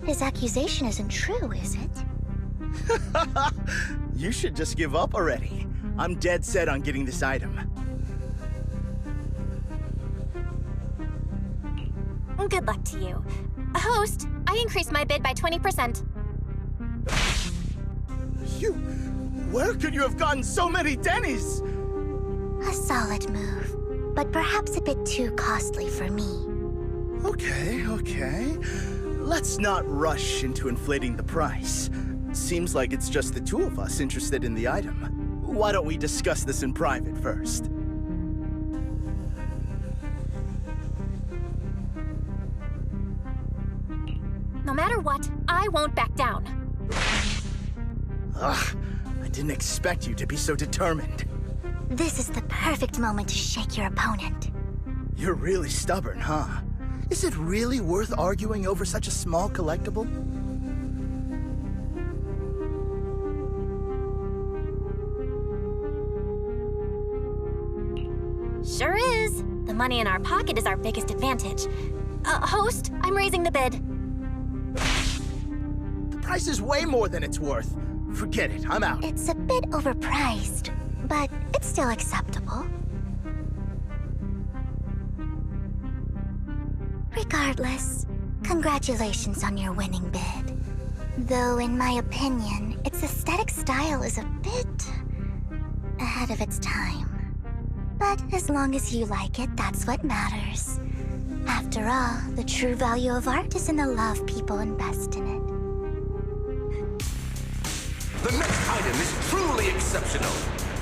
His accusation isn't true, is it? You should just give up already. I'm dead set on getting this item. Good luck to you. Host, I increased my bid by 20%. Where could you have gotten so many Denny's? A solid move, but perhaps a bit too costly for me. Okay. Let's not rush into inflating the price. Seems like it's just the two of us interested in the item. Why don't we discuss this in private first? No matter what, I won't back down. Ugh, I didn't expect you to be so determined. This is the perfect moment to shake your opponent. You're really stubborn, huh? Is it really worth arguing over such a small collectible? Sure is. The money in our pocket is our biggest advantage. Host, I'm raising the bid. The price is way more than it's worth. Forget it, I'm out. It's a bit overpriced, but it's still acceptable. Regardless, congratulations on your winning bid. Though, in my opinion, its aesthetic style is a bit ahead of its time. But as long as you like it, that's what matters. After all, the true value of art is in the love people invest in it. The next item is truly exceptional.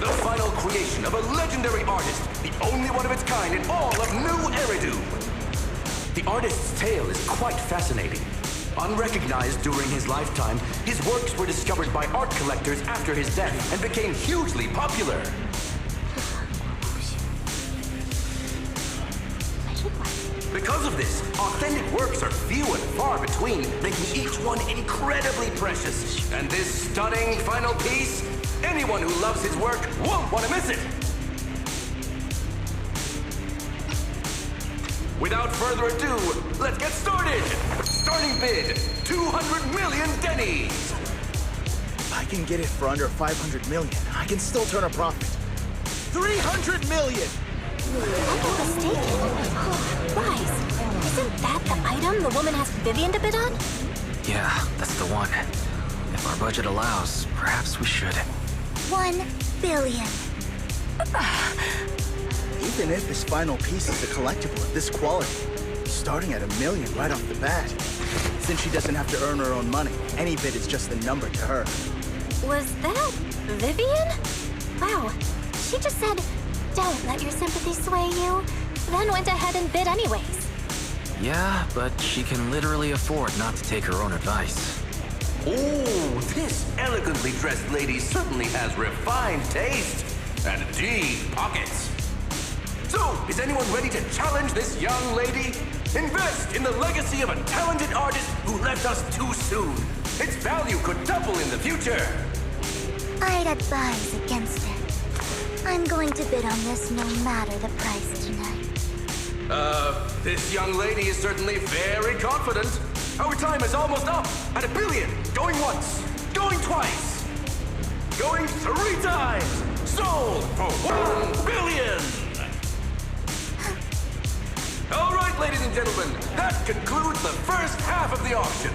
The final creation of a legendary artist, the only one of its kind in all of New Eridu. The artist's tale is quite fascinating. Unrecognized during his lifetime, his works were discovered by art collectors after his death and became hugely popular. Because of this, authentic works are few and far between, making each one incredibly precious. And this stunning final piece, anyone who loves his work won't want to miss it. Without further ado, let's get started! Starting bid, 200 million Denny's! If I can get it for under 500 million, I can still turn a profit. 300 million! I got mistaken. Wise, isn't that the item the woman asked Vivian to bid on? Yeah, that's the one. If our budget allows, perhaps we should. 1 billion. Even if this final piece is a collectible of this quality, starting at $1 million right off the bat. Since she doesn't have to earn her own money, any bid is just a number to her. Was that Vivian? Wow, she just said, "Don't let your sympathy sway you," then went ahead and bid anyways. Yeah, but she can literally afford not to take her own advice. Oh, this elegantly dressed lady certainly has refined taste and deep pockets. So, is anyone ready to challenge this young lady? Invest in the legacy of a talented artist who left us too soon. Its value could double in the future. I'd advise against it. I'm going to bid on this no matter the price tonight. This young lady is certainly very confident. Our time is almost up at $1 billion. Going once, going twice, going 3 times. Sold for $1 billion. All right, ladies and gentlemen, that concludes the first half of the auction.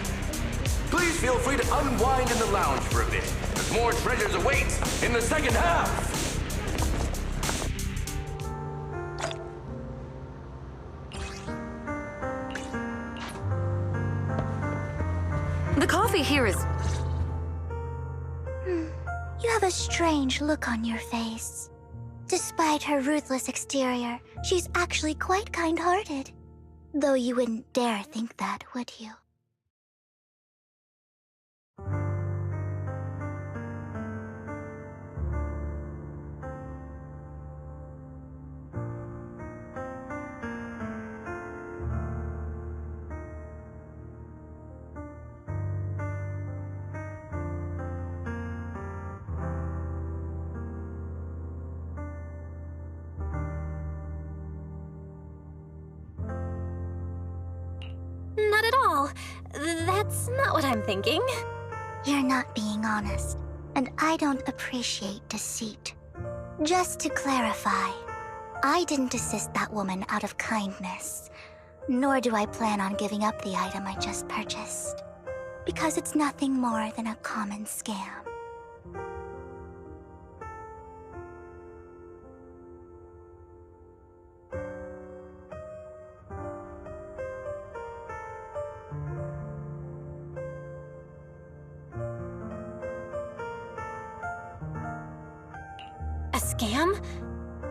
Please feel free to unwind in the lounge for a bit, as more treasures await in the second half. The coffee here is... You have a strange look on your face. Despite her ruthless exterior, she's actually quite kind-hearted. Though you wouldn't dare think that, would you? Not at all. That's not what I'm thinking. You're not being honest, and I don't appreciate deceit. Just to clarify, I didn't assist that woman out of kindness, nor do I plan on giving up the item I just purchased, because it's nothing more than a common scam. scam?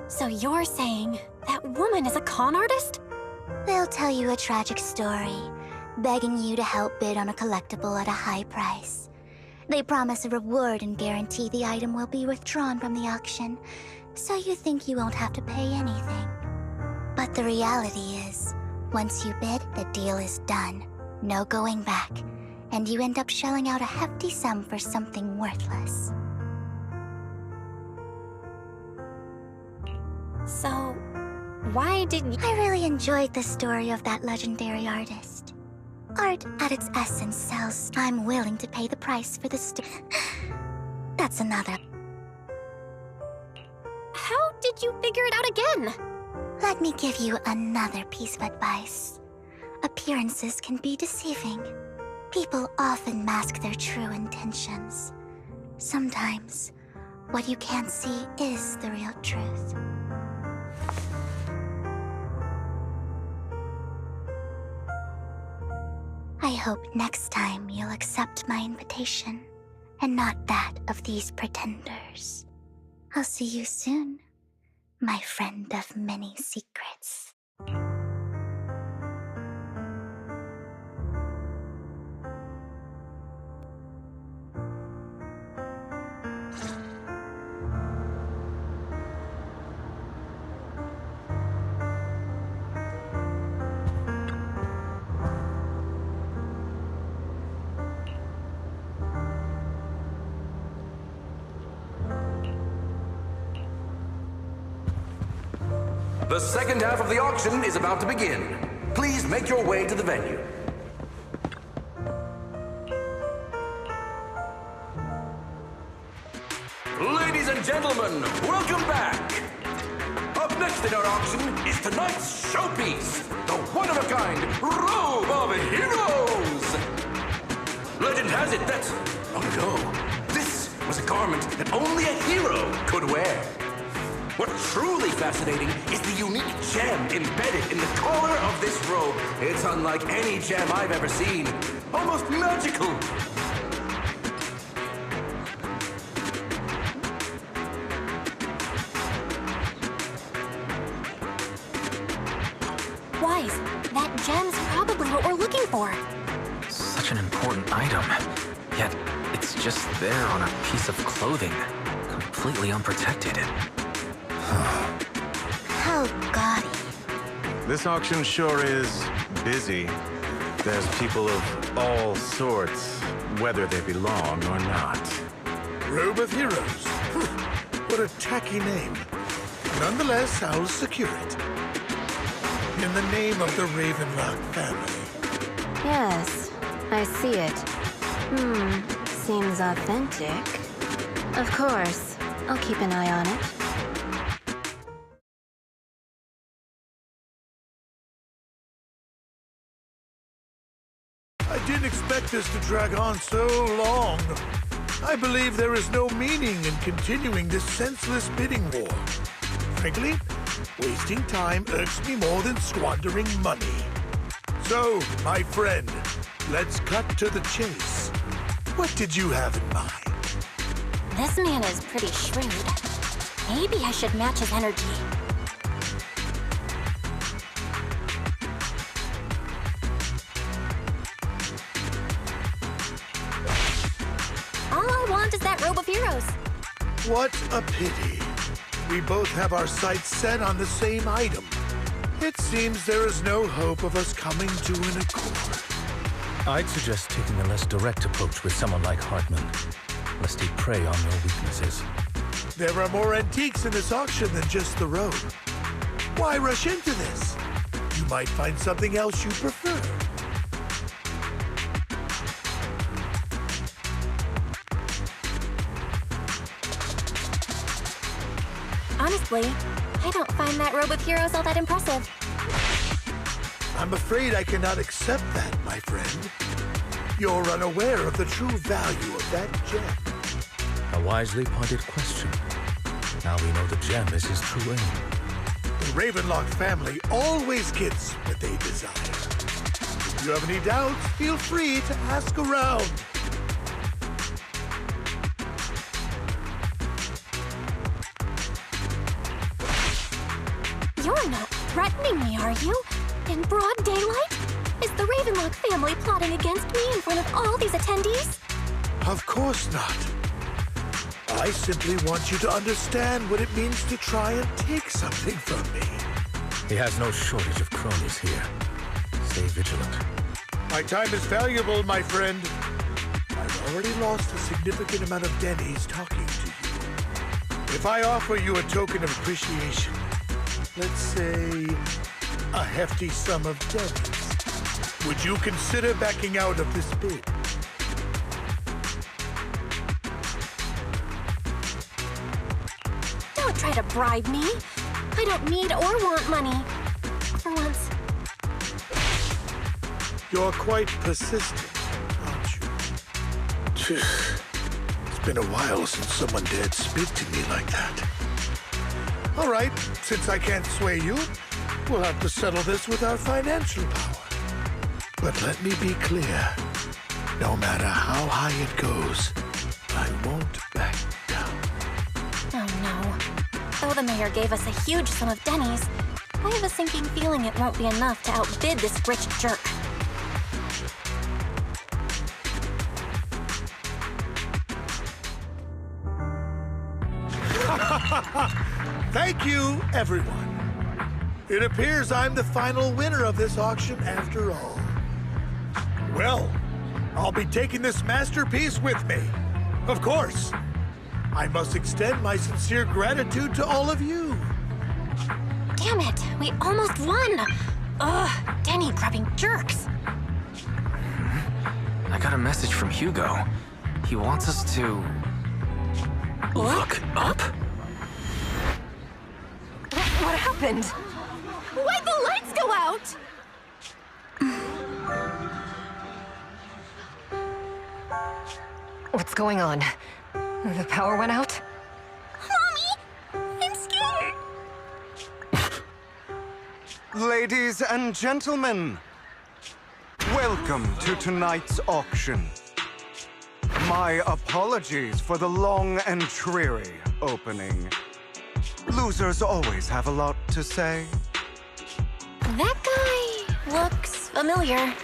So you're saying that woman is a con artist? They'll tell you a tragic story, begging you to help bid on a collectible at a high price. They promise a reward and guarantee the item will be withdrawn from the auction, so you think you won't have to pay anything. But the reality is, once you bid, the deal is done. No going back, and you end up shelling out a hefty sum for something worthless. So, why didn't you— I really enjoyed the story of that legendary artist. Art, at its essence, sells. I'm willing to pay the price for the That's another. How did you figure it out again? Let me give you another piece of advice. Appearances can be deceiving. People often mask their true intentions. Sometimes, what you can't see is the real truth. I hope next time you'll accept my invitation, and not that of these pretenders. I'll see you soon, my friend of many secrets. The second half of the auction is about to begin. Please make your way to the venue. Ladies and gentlemen, welcome back! Up next in our auction is tonight's showpiece, the one-of-a-kind Robe of Heroes! Legend has it that, long ago, this was a garment that only a hero could wear. What's truly fascinating is the unique gem embedded in the collar of this robe. It's unlike any gem I've ever seen. Almost magical. Wise, that gem's probably what we're looking for. Such an important item, yet it's just there on a piece of clothing, completely unprotected. How gaudy. This auction sure is busy. There's people of all sorts, whether they belong or not. Robe of Heroes. What a tacky name. Nonetheless, I'll secure it. In the name of the Ravenlock family. Yes, I see it. Seems authentic. Of course, I'll keep an eye on it. I didn't expect this to drag on so long. I believe there is no meaning in continuing this senseless bidding war. Frankly, wasting time irks me more than squandering money. So, my friend, let's cut to the chase. What did you have in mind? This man is pretty shrewd. Maybe I should match his energy. All I want is that Robe of Heroes. What a pity. We both have our sights set on the same item. It seems there is no hope of us coming to an accord. I'd suggest taking a less direct approach with someone like Hartman, lest he prey on your weaknesses. There are more antiques in this auction than just the robe. Why rush into this? You might find something else you prefer. Honestly, I don't find that Robe of Heroes all that impressive. I'm afraid I cannot accept that, my friend. You're unaware of the true value of that gem. A wisely pointed question. Now we know the gem is his true aim. The Ravenlock family always gets what they desire. If you have any doubts, feel free to ask around. kidding me, are you? In broad daylight? Is the Ravenlock family plotting against me in front of all these attendees? Of course not. I simply want you to understand what it means to try and take something from me. He has no shortage of cronies here. Stay vigilant. My time is valuable, my friend. I've already lost a significant amount of Denny's talking to you. If I offer you a token of appreciation, let's say a hefty sum of Denny's, would you consider backing out of this bid? Don't try to bribe me. I don't need or want money. For once. You're quite persistent, aren't you? It's been a while since someone dared speak to me like that. All right, since I can't sway you, we'll have to settle this with our financial power. But let me be clear. No matter how high it goes, I won't back down. Oh no. Though the mayor gave us a huge sum of Denny's, I have a sinking feeling it won't be enough to outbid this rich jerk. Thank you, everyone. It appears I'm the final winner of this auction after all. Well, I'll be taking this masterpiece with me. Of course. I must extend my sincere gratitude to all of you. Damn it, we almost won! Ugh, Denny-grubbing jerks. I got a message from Hugo. He wants us to... look up? What happened? Why'd the lights go out? What's going on? The power went out? Mommy! I'm scared! Ladies and gentlemen, welcome to tonight's auction. My apologies for the long and dreary opening. Losers always have a lot to say. That guy looks familiar.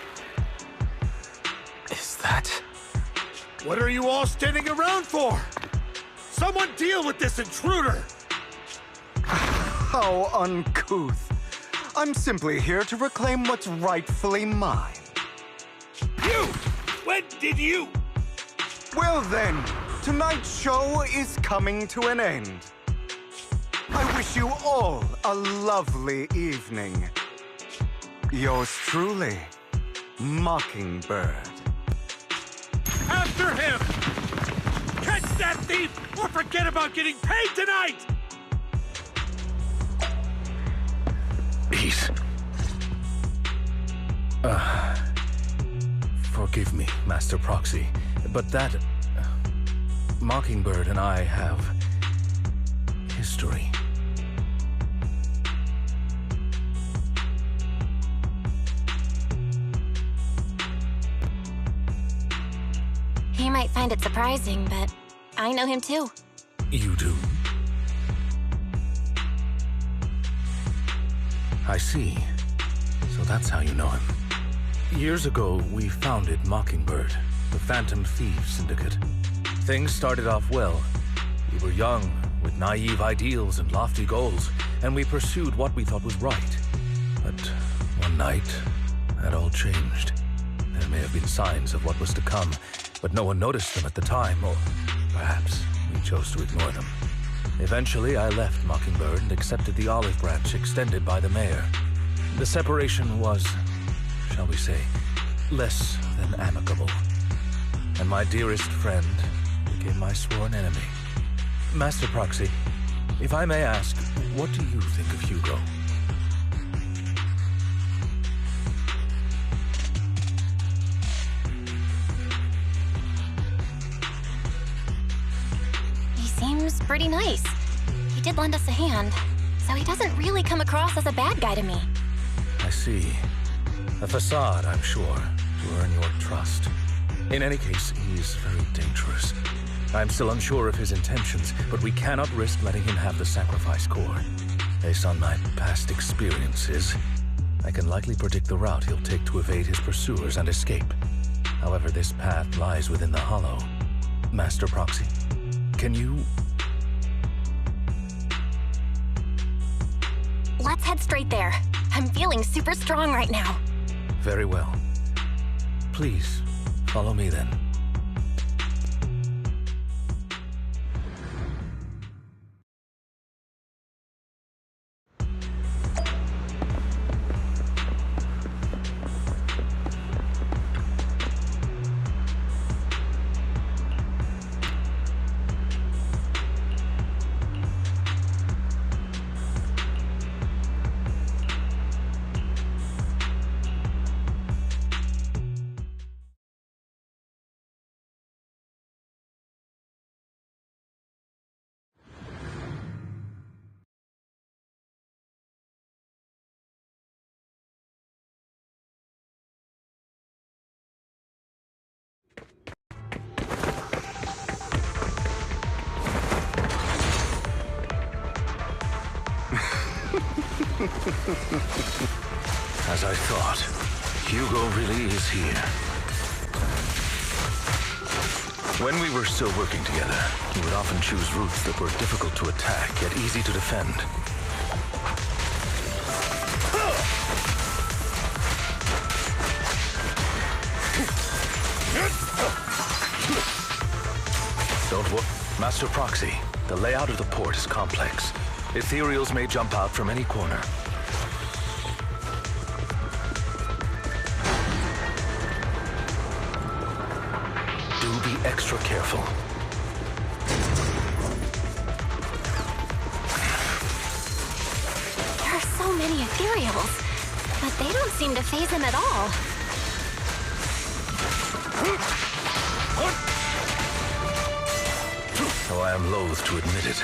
Is that... What are you all standing around for? Someone deal with this intruder! How uncouth. I'm simply here to reclaim what's rightfully mine. You! When did you? Well then, tonight's show is coming to an end. I wish you all a lovely evening. Yours truly, Mockingbird. After him! Catch that thief, or forget about getting paid tonight! Peace. Forgive me, Master Proxy, but that... Mockingbird and I have... history. He might find it surprising, but I know him too. You do? I see. So that's how you know him. Years ago, we founded Mockingbird, the Phantom Thieves Syndicate. Things started off well. We were young, with naive ideals and lofty goals, and we pursued what we thought was right. But one night, that all changed. There may have been signs of what was to come, but no one noticed them at the time, or perhaps we chose to ignore them. Eventually, I left Mockingbird and accepted the olive branch extended by the mayor. The separation was, shall we say, less than amicable. And my dearest friend became my sworn enemy. Master Proxy, if I may ask, what do you think of Hugo? He seems pretty nice. He did lend us a hand, so he doesn't really come across as a bad guy to me. I see. A facade, I'm sure, to earn your trust. In any case, he's very dangerous. I'm still unsure of his intentions, but we cannot risk letting him have the sacrifice core. Based on my past experiences, I can likely predict the route he'll take to evade his pursuers and escape. However, this path lies within the hollow. Master Proxy, can you... Let's head straight there. I'm feeling super strong right now. Very well. Please, follow me then. As I thought, Hugo really is here. When we were still working together, he would often choose routes that were difficult to attack, yet easy to defend. Don't worry, Master Proxy. The layout of the port is complex. Ethereals may jump out from any corner. Do be extra careful. There are so many ethereals, but they don't seem to faze him at all. Though I am loath to admit it,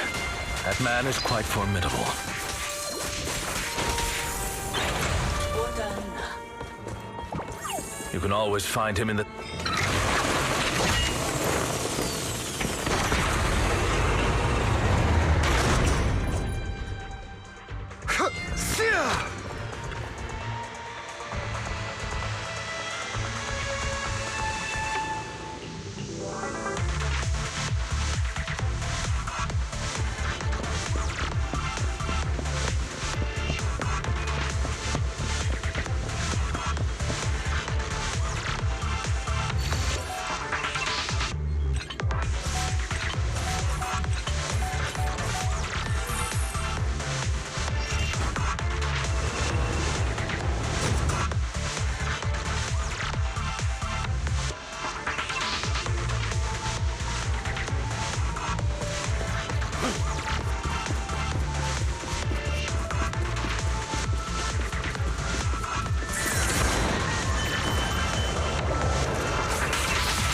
that man is quite formidable. You can always find him in the...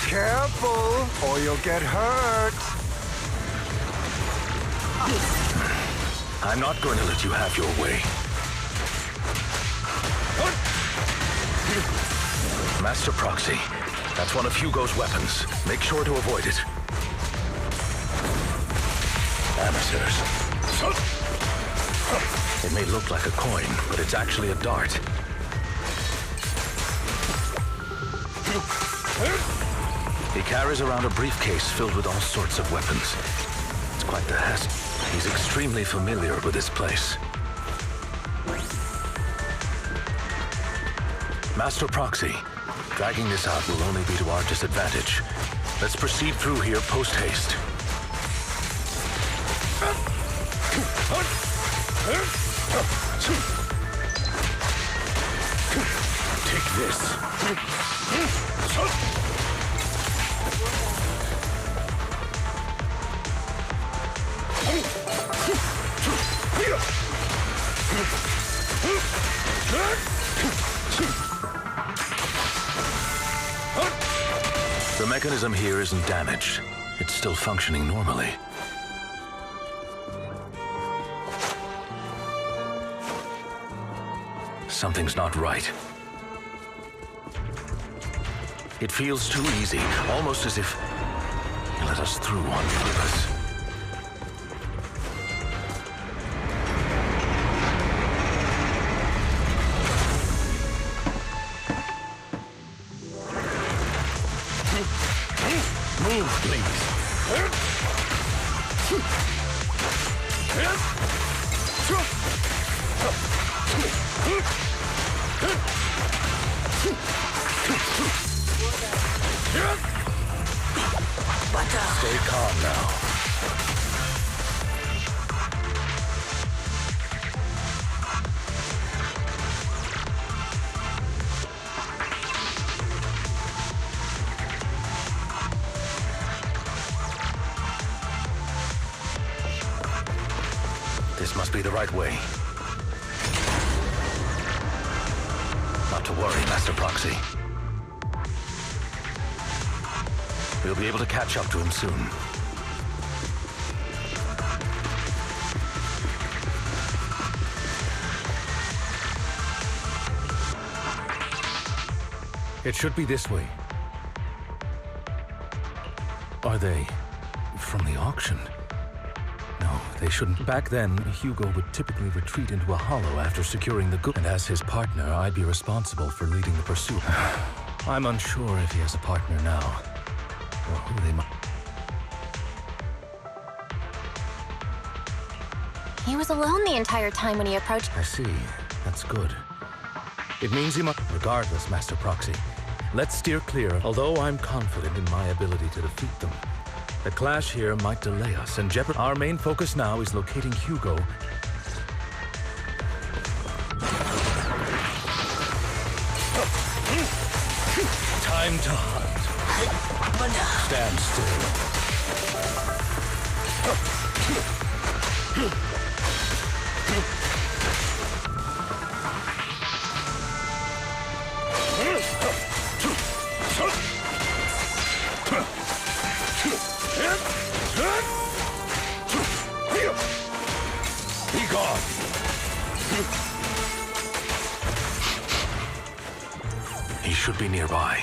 Careful, or you'll get hurt. I'm not going to let you have your way. Master Proxy, that's one of Hugo's weapons. Make sure to avoid it. Amateurs. It may look like a coin, but it's actually a dart. He carries around a briefcase filled with all sorts of weapons. It's quite the hassle. He's extremely familiar with this place. Master Proxy, dragging this out will only be to our disadvantage. Let's proceed through here post-haste. Take this. The mechanism here isn't damaged. It's still functioning normally. Something's not right. It feels too easy, almost as if he let us through on purpose. Move, please. Stay calm now. This must be the right way. Not to worry, Master Proxy. We'll be able to catch up to him soon. It should be this way. Are they from the auction? No, they shouldn't. Back then, Hugo would typically retreat into a hollow after securing the goods. And as his partner, I'd be responsible for leading the pursuit. I'm unsure if he has a partner now, or who they might. He was alone the entire time when he approached. I see. That's good. It means he must... Regardless, Master Proxy, let's steer clear. Although I'm confident in my ability to defeat them, the clash here might delay us and jeopardize. Our main focus now is locating Hugo. Time to hunt. Stand still. Be gone. He should be nearby.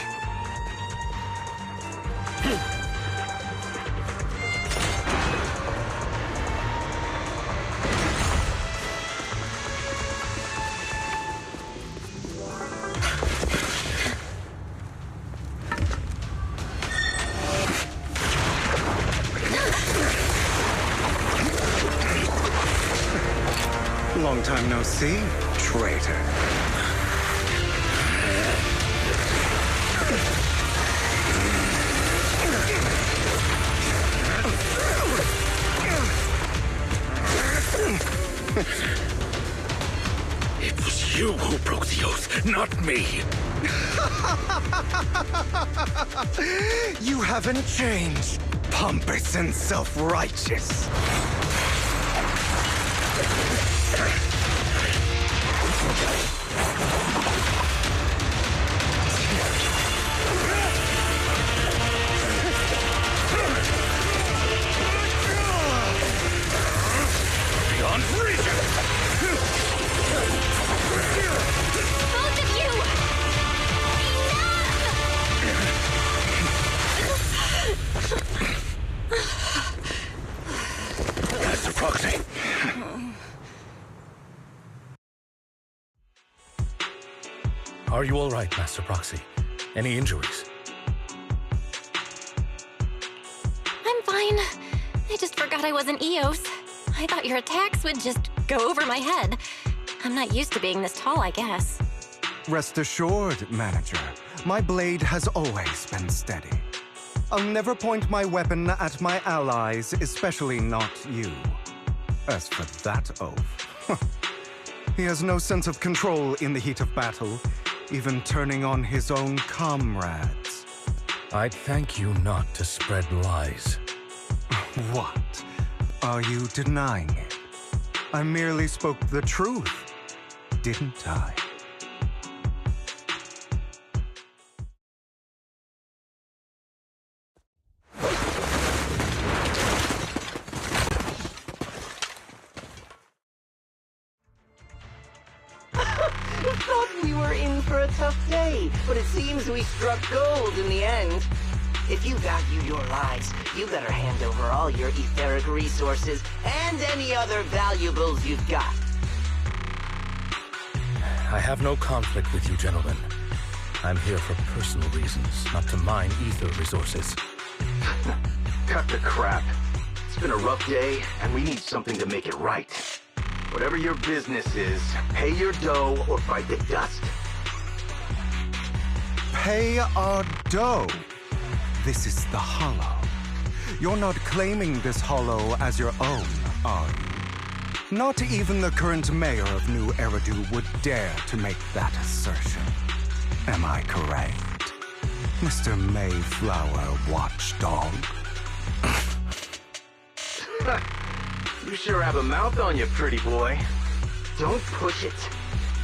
Long time no see, traitor. It was you who broke the oath, not me. You haven't changed, pompous and self-righteous. Beyond reason! Both of you! Master Proxy. Are you all right, Master Proxy? Any injuries? I'm fine. I just forgot I wasn't Eos. I thought your attacks would just go over my head. I'm not used to being this tall, I guess. Rest assured, Manager, my blade has always been steady. I'll never point my weapon at my allies, especially not you. As for that oath, he has no sense of control in the heat of battle, even turning on his own comrades. I'd thank you not to spread lies. What? Are you denying it? I merely spoke the truth, didn't I? Thought we were in for a tough day, but it seems we struck gold in the end. If you value your lives, you better hand over all your etheric resources and any other valuables you've got. I have no conflict with you, gentlemen. I'm here for personal reasons, not to mine ether resources. Cut the crap. It's been a rough day, and we need something to make it right. Whatever your business is, pay your dough or bite the dust. Pay our dough. This is the Hollow. You're not claiming this Hollow as your own, are you? Not even the current mayor of New Eridu would dare to make that assertion. Am I correct, Mr. Mayflower Watchdog? You sure have a mouth on you, pretty boy. Don't push it.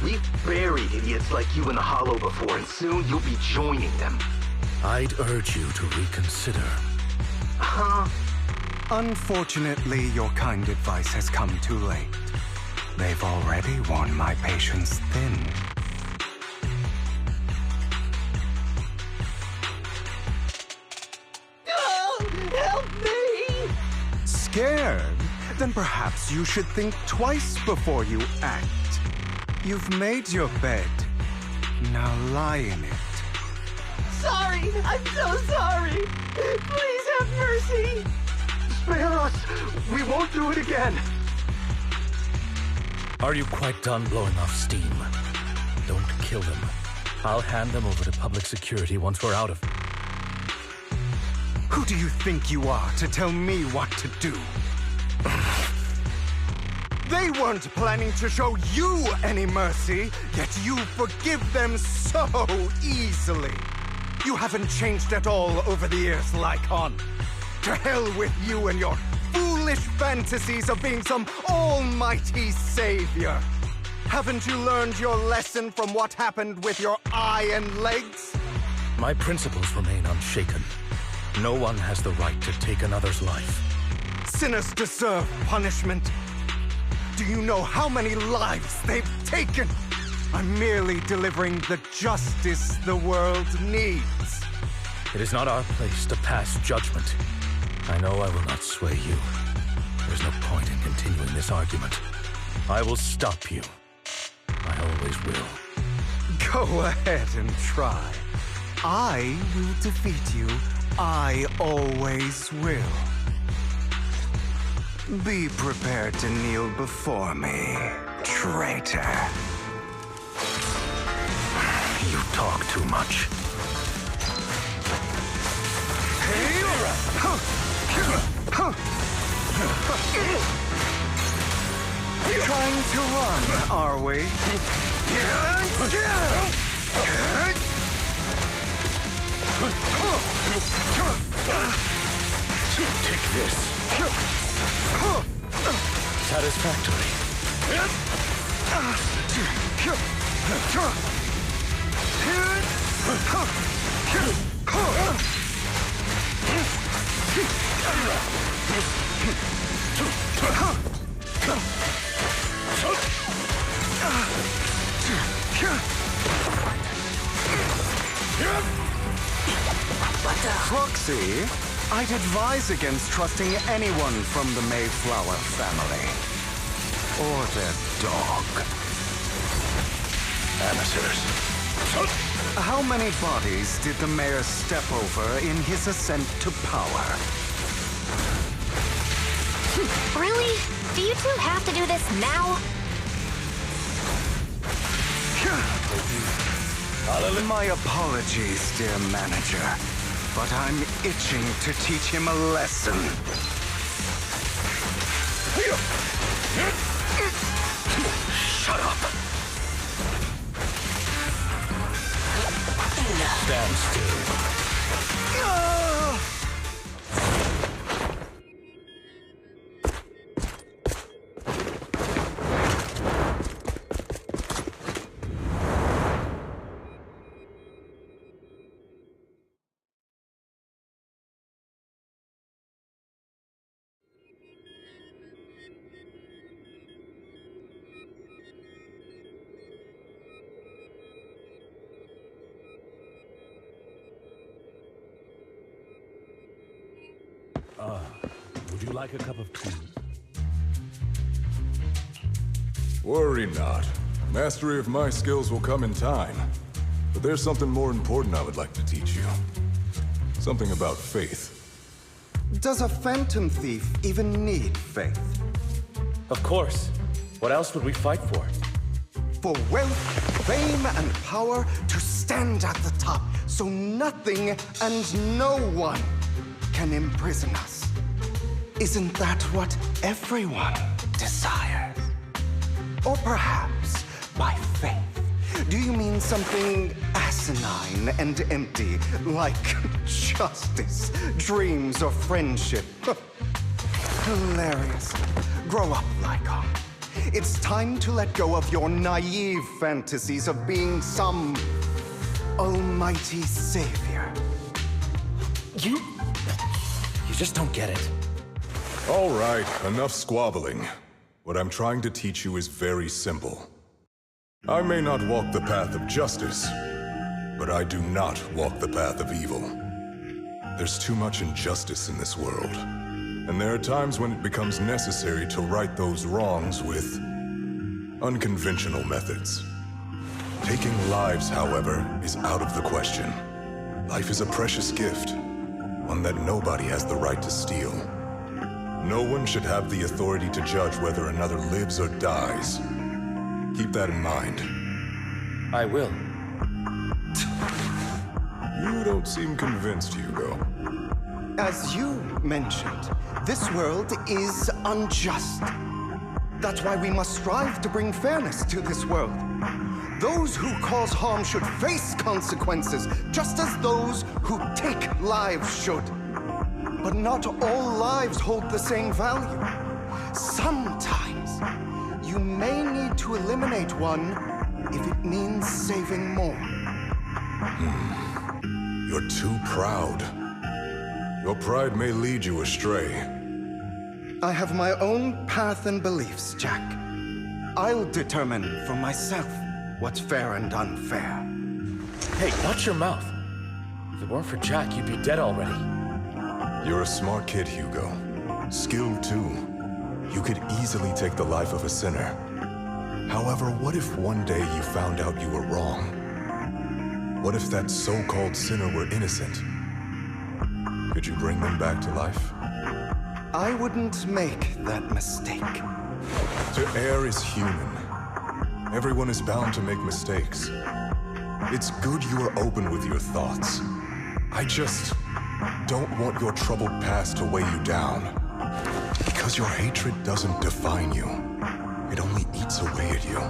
We've buried idiots like you in the Hollow before, and soon you'll be joining them. I'd urge you to reconsider. Huh? Unfortunately, your kind advice has come too late. They've already worn my patience thin. Oh, help me! Scared? Then perhaps you should think twice before you act. You've made your bed. Now lie in it. Sorry! I'm so sorry! Please have mercy! Spare us! We won't do it again! Are you quite done blowing off steam? Don't kill them. I'll hand them over to public security once we're out of... Who do you think you are to tell me what to do? They weren't planning to show you any mercy, yet you forgive them so easily. You haven't changed at all over the years, Lycon. To hell with you and your foolish fantasies of being some almighty savior. Haven't you learned your lesson from what happened with your eye and legs? My principles remain unshaken. No one has the right to take another's life. Sinners deserve punishment. Do you know how many lives they've taken? I'm merely delivering the justice the world needs. It is not our place to pass judgment. I know I will not sway you. There's no point in continuing this argument. I will stop you. I always will. Go ahead and try. I will defeat you. I always will. Be prepared to kneel before me, traitor. You talk too much. Trying to run, are we? Take this. Satisfactory. Proxy, I'd advise against trusting anyone from the Mayflower family. Or their dog. Amateurs. How many bodies did the mayor step over in his ascent to power? Really? Do you two have to do this now? My apologies, dear manager, but I'm itching to teach him a lesson. Shut up. Stand still. Would you like a cup of tea? Worry not. Mastery of my skills will come in time. But there's something more important I would like to teach you. Something about faith. Does a phantom thief even need faith? Of course. What else would we fight for? For wealth, fame, and power to stand at the top, so nothing and no one can imprison us. Isn't that what everyone desires? Or perhaps, by faith, do you mean something asinine and empty, like justice, dreams, or friendship? Hilarious. Grow up, Lycon. It's time to let go of your naive fantasies of being some almighty savior. You just don't get it. All right, enough squabbling. What I'm trying to teach you is very simple. I may not walk the path of justice, but I do not walk the path of evil. There's too much injustice in this world, and there are times when it becomes necessary to right those wrongs with unconventional methods. Taking lives, however, is out of the question. Life is a precious gift, one that nobody has the right to steal. No one should have the authority to judge whether another lives or dies. Keep that in mind. I will. You don't seem convinced, Hugo. As you mentioned, this world is unjust. That's why we must strive to bring fairness to this world. Those who cause harm should face consequences, just as those who take lives should. But not all lives hold the same value. Sometimes, you may need to eliminate one if it means saving more. You're too proud. Your pride may lead you astray. I have my own path and beliefs, Jack. I'll determine for myself what's fair and unfair. Hey, watch your mouth. If it weren't for Jack, you'd be dead already. You're a smart kid, Hugo. Skilled too. You could easily take the life of a sinner. However, what if one day you found out you were wrong? What if that so-called sinner were innocent? Could you bring them back to life? I wouldn't make that mistake. To err is human. Everyone is bound to make mistakes. It's good you are open with your thoughts. I just don't want your troubled past to weigh you down. Because your hatred doesn't define you. It only eats away at you.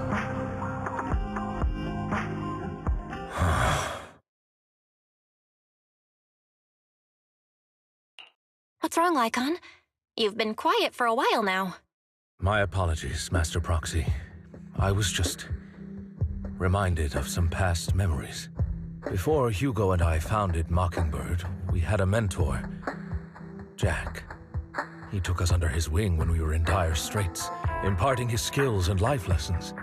What's wrong, Lycon? You've been quiet for a while now. My apologies, Master Proxy. I was just reminded of some past memories. Before Hugo and I founded Mockingbird, we had a mentor, Jack. He took us under his wing when we were in dire straits, imparting his skills and life lessons.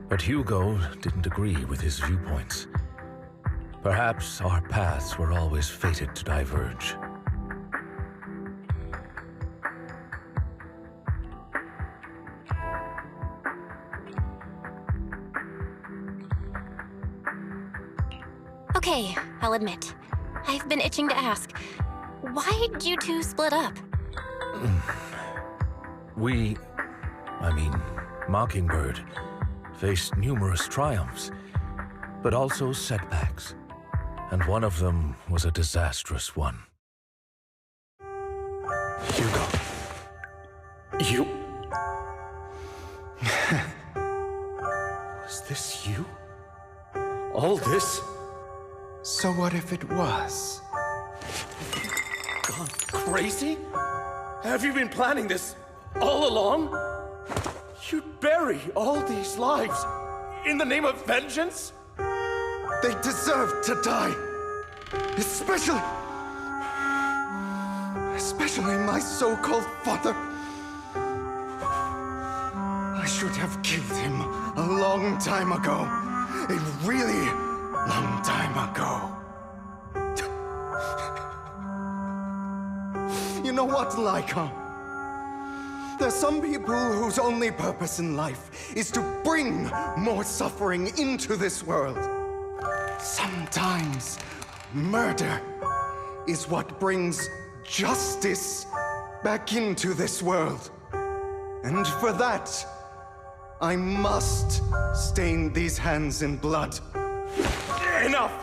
But Hugo didn't agree with his viewpoints. Perhaps our paths were always fated to diverge. Okay, I'll admit. I've been itching to ask. Why'd you two split up? Mockingbird, faced numerous triumphs, but also setbacks. And one of them was a disastrous one. Hugo. You... Was this you? All this? So what if it was? Gone crazy? Have you been planning this all along? You'd bury all these lives in the name of vengeance? They deserve to die. Especially my so-called father. I should have killed him a long time ago. A really long time ago. You know what, Lycon? There's some people whose only purpose in life is to bring more suffering into this world. Sometimes murder is what brings justice back into this world. And for that, I must stain these hands in blood. Enough!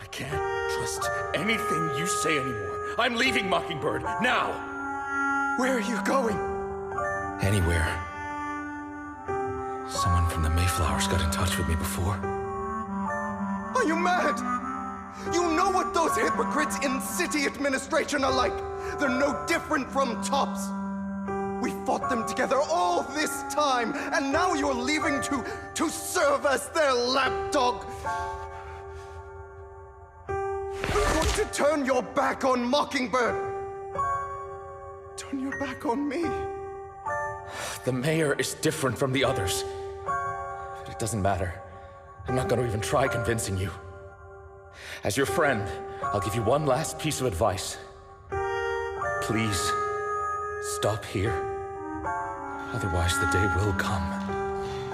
I can't trust anything you say anymore. I'm leaving Mockingbird, now! Where are you going? Anywhere. Someone from the Mayflowers got in touch with me before. Are you mad? You know what those hypocrites in city administration are like. They're no different from tops. We fought them together all this time, and now you're leaving to serve as their lapdog. You're going to turn your back on Mockingbird. Turn your back on me. The mayor is different from the others. But it doesn't matter. I'm not going to even try convincing you. As your friend, I'll give you one last piece of advice. Please, stop here. Otherwise, the day will come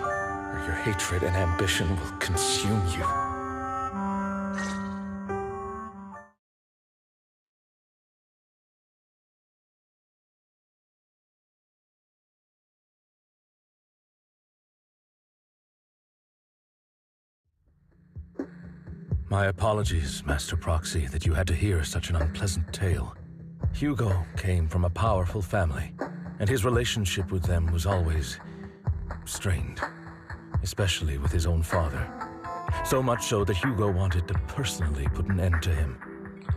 where your hatred and ambition will consume you. My apologies, Master Proxy, that you had to hear such an unpleasant tale. Hugo came from a powerful family, and his relationship with them was always strained, especially with his own father. So much so that Hugo wanted to personally put an end to him.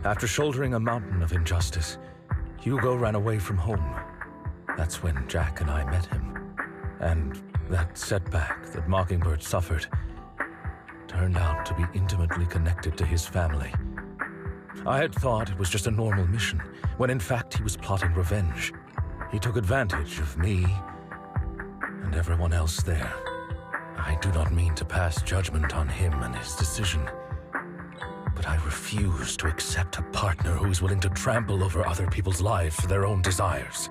After shouldering a mountain of injustice, Hugo ran away from home. That's when Jack and I met him. And that setback that Mockingbird suffered turned out to be intimately connected to his family. I had thought it was just a normal mission, when in fact he was plotting revenge. He took advantage of me and everyone else there. I do not mean to pass judgment on him and his decision, but I refuse to accept a partner who is willing to trample over other people's lives for their own desires.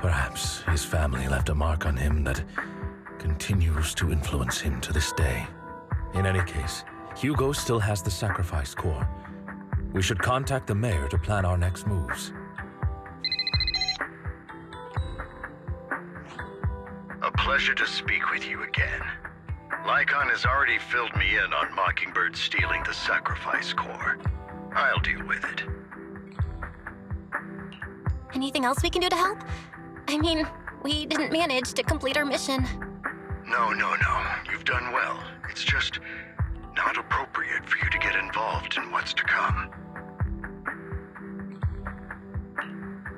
Perhaps his family left a mark on him that continues to influence him to this day. In any case, Hugo still has the sacrifice core. We should contact the mayor to plan our next moves. A pleasure to speak with you again. Lycon has already filled me in on Mockingbird stealing the sacrifice core. I'll deal with it. Anything else we can do to help? I mean, we didn't manage to complete our mission. No. You've done well. It's just not appropriate for you to get involved in what's to come.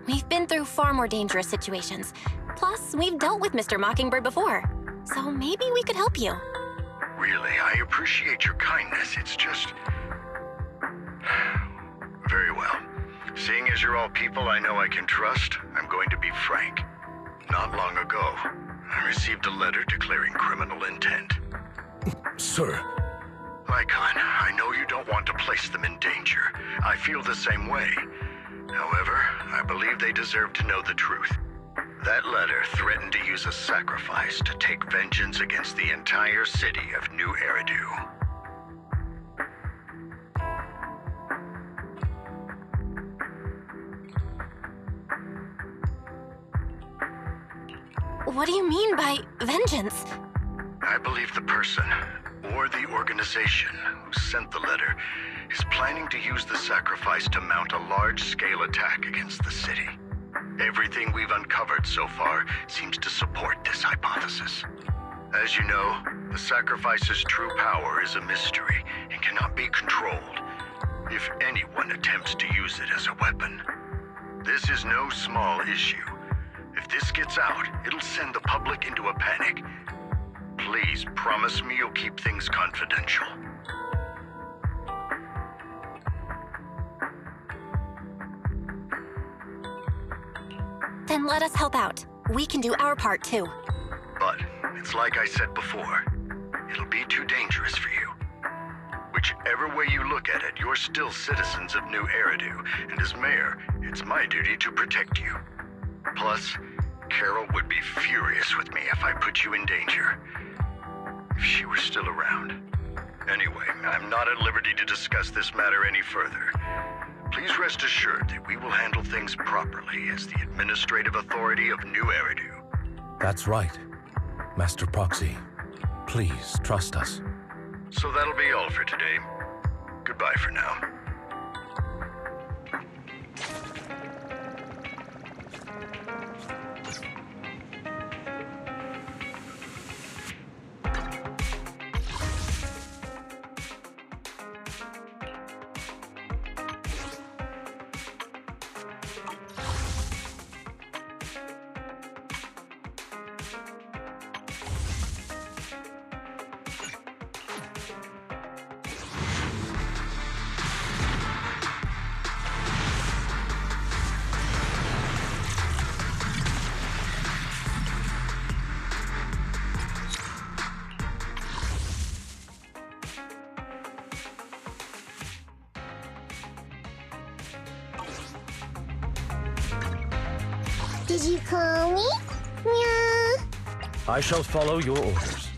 We've been through far more dangerous situations. Plus, we've dealt with Mr. Mockingbird before. So maybe we could help you. Really, I appreciate your kindness. It's just... Very well. Seeing as you're all people I know I can trust, I'm going to be frank. Not long ago, I received a letter declaring criminal intent. Sir. Lycon, I know you don't want to place them in danger. I feel the same way. However, I believe they deserve to know the truth. That letter threatened to use a sacrifice to take vengeance against the entire city of New Eridu. What do you mean by vengeance? I believe the person, or the organization, who sent the letter is planning to use the sacrifice to mount a large-scale attack against the city. Everything we've uncovered so far seems to support this hypothesis. As you know, the sacrifice's true power is a mystery and cannot be controlled if anyone attempts to use it as a weapon. This is no small issue. If this gets out, it'll send the public into a panic. Please promise me you'll keep things confidential. Then let us help out. We can do our part too. But it's like I said before, it'll be too dangerous for you. Whichever way you look at it, you're still citizens of New Eridu, and as mayor, it's my duty to protect you. Plus, Carol would be furious with me if I put you in danger. If she were still around. Anyway, I'm not at liberty to discuss this matter any further. Please rest assured that we will handle things properly as the administrative authority of New Eridu. That's right, Master Proxy. Please trust us. So that'll be all for today. Goodbye for now. Did you call me? Meow. I shall follow your orders.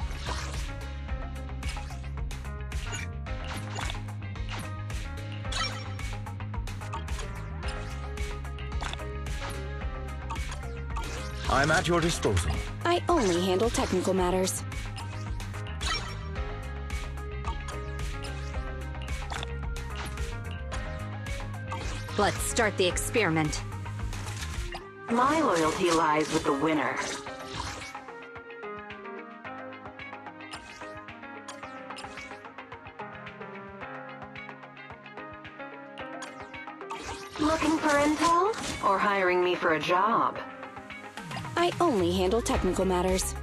I'm at your disposal. I only handle technical matters. Let's start the experiment. My loyalty lies with the winner. Looking for intel? Or hiring me for a job? I only handle technical matters.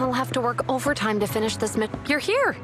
I'll have to work overtime to finish this You're here!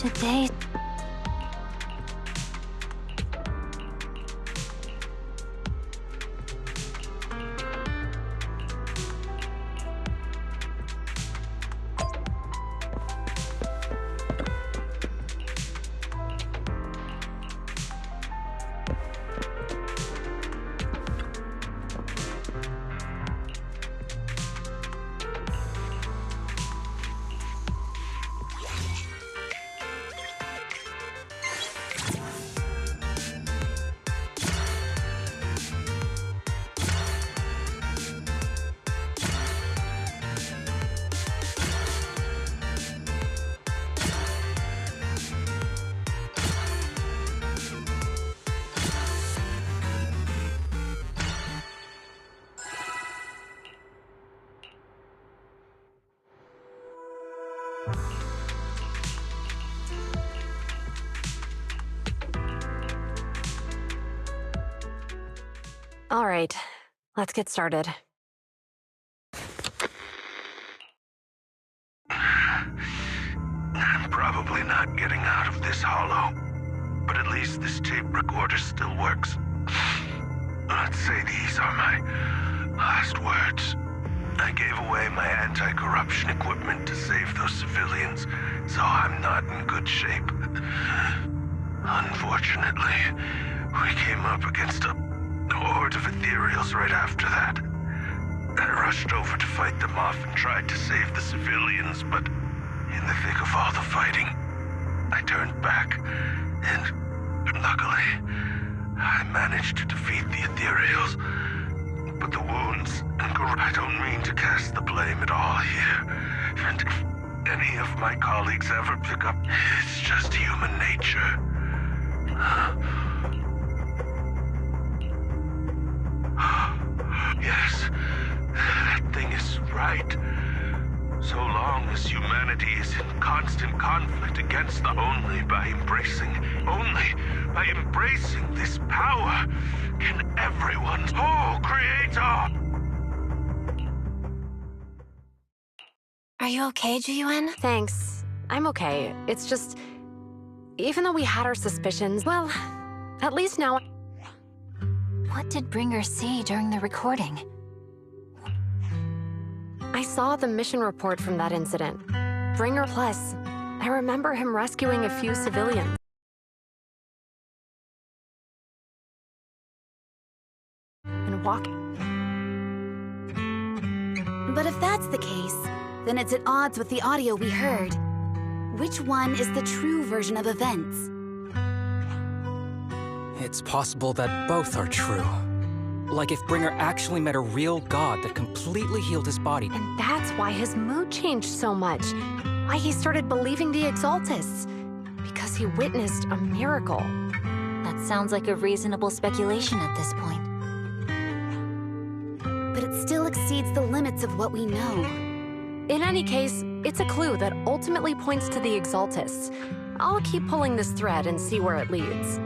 Today... All right, let's get started. I'm probably not getting out of this hollow, but at least this tape recorder still works. Let's say these are my last words. I gave away my anti-corruption equipment to save those civilians, so I'm not in good shape. Unfortunately, we came up against a horde of ethereals right after that. I rushed over to fight them off and tried to save the civilians, but in the thick of all the fighting, I turned back, and luckily, I managed to defeat the ethereals. But the wounds and I don't mean to cast the blame at all here. And if any of my colleagues ever pick up, it's just human nature. Yes, that thing is right. So long as humanity is in constant conflict against them, only by embracing this power can everyone, oh, Creator! Are you okay, Jiyuan? Thanks. I'm okay. It's just... even though we had our suspicions, well, at least now... What did Bringer see during the recording? I saw the mission report from that incident. Bringer Plus. I remember him rescuing a few civilians. And walking. But if that's the case, then it's at odds with the audio we heard. Which one is the true version of events? It's possible that both are true. Like if Bringer actually met a real god that completely healed his body. And that's why his mood changed so much. Why he started believing the Exaltists. Because he witnessed a miracle. That sounds like a reasonable speculation at this point. But it still exceeds the limits of what we know. In any case, it's a clue that ultimately points to the Exaltists. I'll keep pulling this thread and see where it leads.